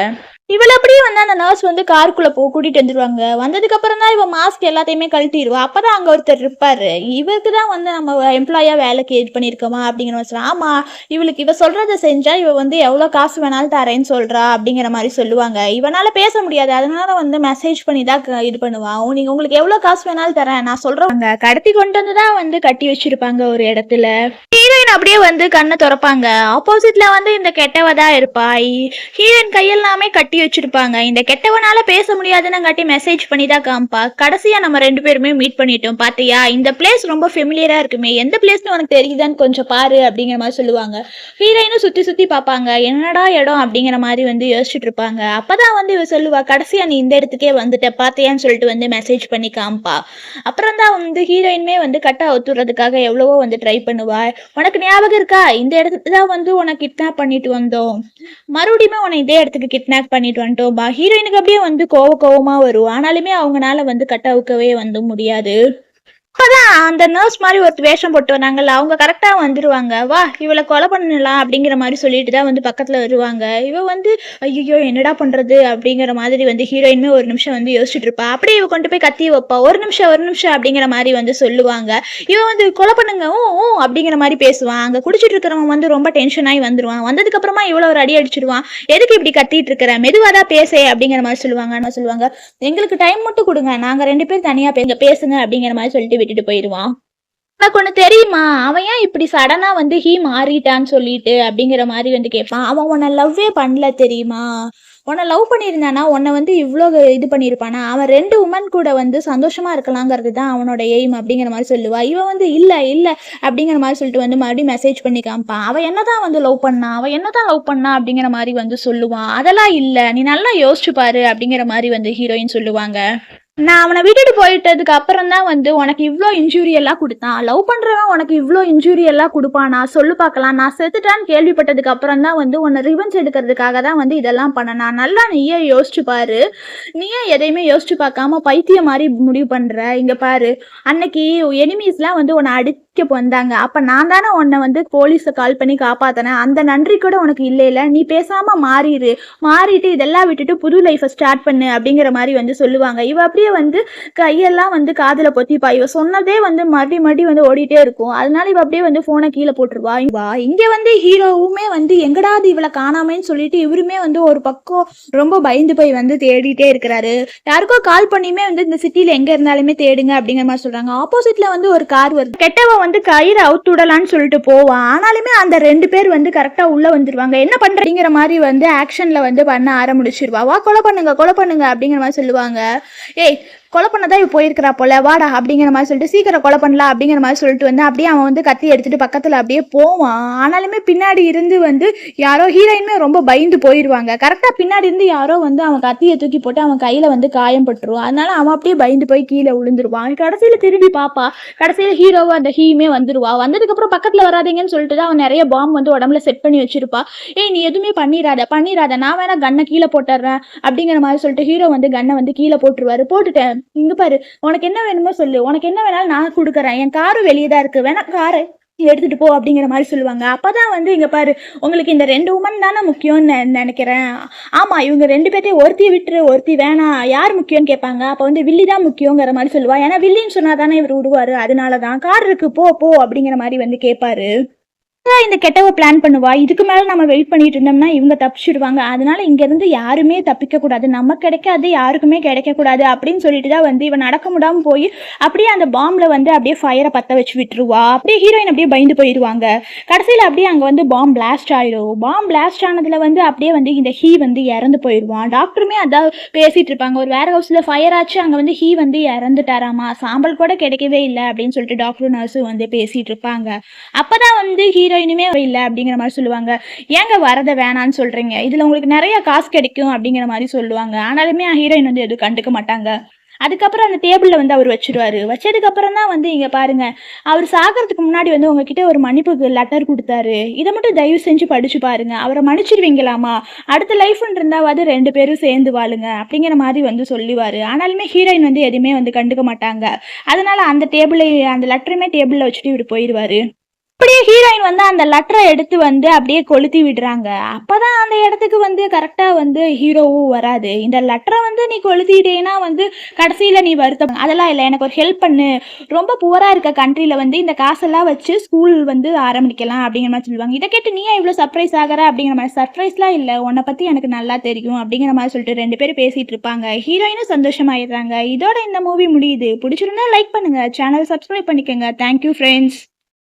இவளை அப்படியே வந்து அந்த நர்ஸ் வந்து காருக்குள்ள கூட்டிட்டு வந்துருவாங்க. வந்ததுக்கு அப்புறம் தான் இவ மாஸ்க் எல்லாத்தையுமே கழட்டிடுவா. அப்பதான் அங்க ஒருத்தர் இருப்பாரு. இவருக்கு தான் வந்து நம்ம எம்ப்ளாயா வேலைக்கு இது பண்ணிருக்கோமா அப்படிங்கிற மாதிரி. ஆமா, இவளுக்கு இவ சொல்றதை செஞ்சா இவ வந்து எவ்வளவு காசு வேணாலும் தரேன்னு சொல்றா அப்படிங்கிற மாதிரி சொல்லுவாங்க. இவனால பேச முடியாது, அதனால வந்து மெசேஜ் பண்ணி தான் இது பண்ணுவா. நீங்க உங்களுக்கு எவ்வளவு காசு வேணாலும் தரேன், நான் சொல்றேன். கடத்தி கொண்டு வந்து தான் வந்து கட்டி வச்சிருப்பாங்க ஒரு இடத்துல. ஹீரோயின் அப்படியே வந்து கண்ணை திறப்பாங்க. ஆப்போசிட்ல வந்து இந்த கெட்டவ தான் இருப்பா. ஹீரோயின் கையெல்லாமே கட்டி வச்சிருப்பாங்க. இந்த கெட்டவனால பேச முடியாதுன்னு காட்டி மெசேஜ் பண்ணி தான் காம்பா. கடைசியா நம்ம 2 பேருமே மீட் பண்ணிட்டோம் பாத்தியா, இந்த பிளேஸ் ரொம்ப ஃபெமிலியரா இருக்குமே, எந்த பிளேஸ்னு உனக்கு தெரியுதான்னு கொஞ்சம் பாரு அப்படிங்கிற மாதிரி சொல்லுவாங்க. ஹீரோயினும் சுத்தி சுத்தி பார்ப்பாங்க, என்னடா இடம் அப்படிங்கிற மாதிரி வந்து யோசிச்சுட்டு இருப்பாங்க. அப்பதான் வந்து இவ சொல்லுவா, கடைசியா நீ இந்த இடத்துக்கே வந்துட்ட பாத்தியான்னு சொல்லிட்டு வந்து மெசேஜ் பண்ணி காம்பா. அப்புறம் தான் வந்து ஹீரோயின்மே வந்து கட்டா ஒத்துறதுக்காக எவ்வளவோ வந்து ட்ரை பண்ணுவா. உனக்கு ஞாபகம் இருக்கா, இந்த இடத்துக்கு தான் வந்து உனக்கு கிட்னாப் பண்ணிட்டு வந்தோம், மறுபடியுமே உன்னை இதே இடத்துக்கு கிட்னாப் பண்ணிட்டு வந்துட்டோம். ஹீரோயினுக்கு அப்படியே வந்து கோவமா வரும். ஆனாலுமே அவங்கனால வந்து கட்டவுக்கவே வந்து முடியாது. அப்பதான் அந்த நர்ஸ் மாதிரி ஒரு வேஷம் போட்டு வந்தாங்கல்ல, அவங்க கரெக்டா வந்துருவாங்க. வா, இவளை கொலை பண்ணலாம் அப்படிங்கிற மாதிரி சொல்லிட்டு தான் வந்து பக்கத்துல வருவாங்க. இவ வந்து ஐயோ என்னடா பண்றது அப்படிங்கிற மாதிரி வந்து ஹீரோயினுமே ஒரு நிமிஷம் வந்து யோசிச்சுட்டு இருப்பா. அப்படியே இவ கொண்டு போய் கத்தி வைப்பா. ஒரு நிமிஷம் அப்படிங்கிற மாதிரி வந்து சொல்லுவாங்க. இவ வந்து கொலை பண்ணுங்க ஓ அப்படிங்கிற மாதிரி பேசுவான். அங்க குடிச்சிட்டு இருக்கிறவன் வந்து ரொம்ப டென்ஷன் ஆகி வந்துருவான். வந்ததுக்கு அப்புறமா இவ்வளவு ஒரு அடி அடிச்சிருவான். எதுக்கு இப்படி கத்திட்டு இருக்கிற, மெதுவாதான் பேசே அப்படிங்கிற மாதிரி சொல்லுவாங்க. எங்களுக்கு டைம் மட்டும் கொடுங்க, நாங்க 2 பேரும் தனியா பேசுங்க அப்படிங்கிற மாதிரி சொல்லிட்டு விட்டுட்டு போயிடுவான். உனக்கு ஒண்ணு தெரியுமா, அவன் ஏன் இப்படி சடனா வந்து ஹீ மாறிட்டான்னு சொல்லிட்டு அப்படிங்கிற மாதிரி வந்து கேட்பான். அவன் உன்னை லவ்வே பண்ணல தெரியுமா, உன்னை லவ் பண்ணியிருந்தானா உன்னை வந்து இவ்வளோ இது பண்ணியிருப்பானா, அவன் 2 உமன் கூட வந்து சந்தோஷமா இருக்கலாங்கிறது தான் அவனோட எய்ம் அப்படிங்கிற மாதிரி சொல்லுவா. இவன் வந்து இல்லை அப்படிங்கிற மாதிரி சொல்லிட்டு வந்து மறுபடியும் மெசேஜ் பண்ணி காமிப்பான். அவன் என்னதான் வந்து லவ் பண்ணா அப்படிங்கிற மாதிரி வந்து சொல்லுவான். அதெல்லாம் இல்லை, நீ நல்லா யோசிச்சு பாரு அப்படிங்கிற மாதிரி வந்து ஹீரோயின் சொல்லுவாங்க. நான் அவனை விட்டுட்டு போயிட்டதுக்கு அப்புறம் தான் வந்து உனக்கு இவ்வளோ இன்ஜூரி எல்லாம் கொடுத்தான். லவ் பண்றவன் உனக்கு இவ்வளோ இன்ஜூரி எல்லாம் கொடுப்பானா சொல்லு பார்க்கலாம். நான் செத்துட்டான்னு கேள்விப்பட்டதுக்கு அப்புறம் தான் வந்து உன்னை ரிவெஞ்ச் எடுக்கிறதுக்காக தான் வந்து இதெல்லாம் பண்ணனா. நல்லா நீயே யோசிச்சு பாரு, நீயே எதையுமே யோசிச்சு பார்க்காம பைத்தியம் மாதிரி முடிவு பண்ற. இங்க பாரு, அன்னைக்கு எனிமீஸ்லாம் வந்து உன்னை அடிக்க வந்தாங்க, அப்ப நான் தானே உன்னை வந்து போலீஸை கால் பண்ணி காப்பாத்தினேன். அந்த நன்றி கூட உனக்கு இல்லையில, நீ பேசாம மாறிட்டு இதெல்லாம் விட்டுட்டு புது லைஃபை ஸ்டார்ட் பண்ணு அப்படிங்கிற மாதிரி வந்து சொல்லுவாங்க. இவ அப்படியே வந்து கையெல்லாம் வந்து காதுல பொத்திப்பா. இவ சொன்னதே வந்து மறுபடி வந்து ஓடிட்டே இருக்கும். அதனால இவ அப்படியே வந்து போனை கீழே போட்டுருவா. இங்க வந்து ஹீரோவுமே வந்து எங்கடாது இவளை காணாமேன்னு சொல்லிட்டு இவருமே வந்து ஒரு பக்கம் ரொம்ப பயந்து போய் வந்து தேடிட்டே இருக்கிறாரு. யாருக்கோ கால் பண்ணியுமே வந்து இந்த சிட்டில எங்க இருந்தாலுமே தேடுங்க அப்படிங்கிற மாதிரி சொல்றாங்க. ஆப்போசிட்ல வந்து ஒரு கார் வருது. கெட்டவ வந்து கயிறு அவுத்து விடலான்னு சொல்லிட்டு போவான். ஆனாலுமே அந்த 2 பேர் வந்து கரெக்டா உள்ள வந்துருவாங்க. என்ன பண்றீங்கிற மாதிரி வந்து ஆக்ஷன்ல வந்து பண்ண ஆரம்பிச்சிருவா. வா, கொலை பண்ணுங்க அப்படிங்கிற மாதிரி சொல்லுவாங்க. ஏய், கொலை பண்ணதான் இவ போயிருக்கிறா போல, வாடா அப்படிங்கிற மாதிரி சொல்லிட்டு சீக்கிரம் கொலை பண்ணலாம் அப்படிங்கிற மாதிரி சொல்லிட்டு வந்து அப்படியே அவன் வந்து கத்தி எடுத்துட்டு பக்கத்துல அப்படியே போவான். ஆனாலுமே பின்னாடி இருந்து வந்து யாரோ ஹீரோயினுமே ரொம்ப பயந்து போயிருவாங்க. கரெக்டா பின்னாடி இருந்து யாரோ வந்து அவன் கத்தியை தூக்கி போட்டு அவன் கையில வந்து காயம் பட்டுருவான். அதனால அவன் அப்படியே பயந்து போய் கீழே விழுந்துருவான். கடைசியில திரும்பி பாப்பா, கடைசியில ஹீரோவும் அந்த ஹீமே வந்துருவா. வந்ததுக்கு அப்புறம் பக்கத்துல வராதீங்கன்னு சொல்லிட்டு தான் அவன் நிறைய பாம்பு வந்து உடம்புல செட் பண்ணி வச்சிருப்பா. ஏய் நீ எதுவுமே பண்ணிராத, நான் வேணா கண்ணை கீழே போட்டுறேன் அப்படிங்கிற மாதிரி சொல்லிட்டு ஹீரோ வந்து கண்ணை வந்து கீழே போட்டுருவாரு. போட்டுட்டேன், இங்க பாரு, உனக்கு என்ன வேணுமோ சொல்லு, உனக்கு என்ன வேணாலும் நான் கொடுக்குறேன், என் காரும் வெளியே தான் இருக்கு, வேணா காரு எடுத்துட்டு போ அப்படிங்கிற மாதிரி சொல்லுவாங்க. அப்பதான் வந்து இங்க பாரு, உங்களுக்கு இந்த 2 உமன் தானே முக்கியம்னு நினைக்கிறேன். ஆமா, இவங்க 2 பேர்த்தையும் ஒருத்தியை விட்டுரு, ஒருத்தி வேணாம், யார் முக்கியம்னு கேட்பாங்க. அப்ப வந்து வில்லி தான் முக்கியங்கிற மாதிரி சொல்லுவா. ஏன்னா வில்லின்னு சொன்னா தானே இவர் விடுவாரு, அதனாலதான் கார் இருக்கு போ போ அப்படிங்கிற மாதிரி வந்து கேட்பாரு. இந்த கெட்டவ பிளான் பண்ணுவா. இதுக்கு மேல நம்ம வெயிட் பண்ணிட்டு இருந்தோம்னா இவங்க தப்பிச்சிடுவாங்க. அதனால இங்க இருந்து யாருமே தப்பிக்க கூடாது, நம்ம கிடைக்காது யாருக்குமே கிடைக்க கூடாது அப்படின்னு சொல்லிட்டு தான் வந்து இவன் நடக்க முடியாம போய் அப்படியே அந்த பாம்புல வந்து அப்படியே ஃபயரை பத்த வச்சு விட்டுருவா. அப்படியே ஹீரோயின் அப்படியே பயந்து போயிடுவாங்க. கடைசியில அப்படியே அங்க வந்து பாம்பு பிளாஸ்ட் ஆயிடும். பாம்பு பிளாஸ்ட் ஆனதுல வந்து அப்படியே வந்து இந்த ஹீ வந்து இறந்து போயிடுவான். டாக்டருமே அதான் பேசிட்டு இருப்பாங்க. ஒரு வேர் ஹவுஸ்ல ஃபயர் ஆச்சு, அங்க வந்து ஹீ வந்து இறந்துட்டாராமா, சாம்பல் கூட கிடைக்கவே இல்லை அப்படின்னு சொல்லிட்டு டாக்டரும் நர்ஸும் வந்து பேசிட்டு இருப்பாங்க. அப்பதான் வந்து ஹீரோயினுமே இல்லை அப்படிங்கிற மாதிரி சொல்லுவாங்க. ஏங்க வரதை வேணான்னு சொல்றீங்க, இதுல உங்களுக்கு நிறைய காசு கிடைக்கும் அப்படிங்கிற மாதிரி சொல்லுவாங்க. ஆனாலுமே ஹீரோயின் வந்து எதுவும் கண்டுக்க மாட்டாங்க. அதுக்கப்புறம் அந்த டேபிளில் வந்து அவர் வச்சிருவாரு. வச்சதுக்கப்புறம் தான் வந்து இங்கே பாருங்க, அவர் சாகிறதுக்கு முன்னாடி வந்து உங்ககிட்ட ஒரு மன்னிப்புக்கு லெட்டர் கொடுத்தாரு, இதை மட்டும் தயவு செஞ்சு படிச்சு பாருங்க, அவரை மன்னிச்சிருவீங்களாமா, அடுத்த லைஃப்னு இருந்தாவது 2 பேரும் சேர்ந்து வாழுங்க அப்படிங்கிற மாதிரி வந்து சொல்லுவார். ஆனாலுமே ஹீரோயின் வந்து எதுவுமே வந்து கண்டுக்க மாட்டாங்க. அதனால அந்த லெட்டருமே டேபிளில் வச்சுட்டு இவர் போயிடுவாரு. அப்படியே ஹீரோயின் வந்து அந்த லெட்டரை எடுத்து வந்து அப்படியே கொளுத்தி விடுறாங்க. அப்பதான் அந்த இடத்துக்கு வந்து கரெக்டா வந்து ஹீரோவும் வராது. இந்த லெட்டரை வந்து நீ கொளுத்திட்டேன்னா வந்து கடைசியில நீ வருத்தம், அதெல்லாம் இல்லை, எனக்கு ஒரு ஹெல்ப் பண்ணு, ரொம்ப புவரா இருக்க கண்ட்ரில வந்து இந்த காசெல்லாம் வச்சு ஸ்கூல் வந்து ஆரம்பிக்கலாம் அப்படிங்கிற மாதிரி சொல்லுவாங்க. இதை கேட்டு நீ இவ்வளோ சர்ப்ரைஸ் ஆகிற அப்படிங்கிற மாதிரி. சர்ப்ரைஸ்லாம் இல்லை, உன்னை பத்தி எனக்கு நல்லா தெரியும் அப்படிங்கிற மாதிரி சொல்லிட்டு 2 பேரும் பேசிட்டு இருப்பாங்க. ஹீரோயினும் சந்தோஷமாயிடுறாங்க. இதோட இந்த மூவி முடியுது. பிடிச்சிருந்தா லைக் பண்ணுங்க, சேனல் சப்ஸ்கிரைப் பண்ணிக்கோங்க. Thank you friends.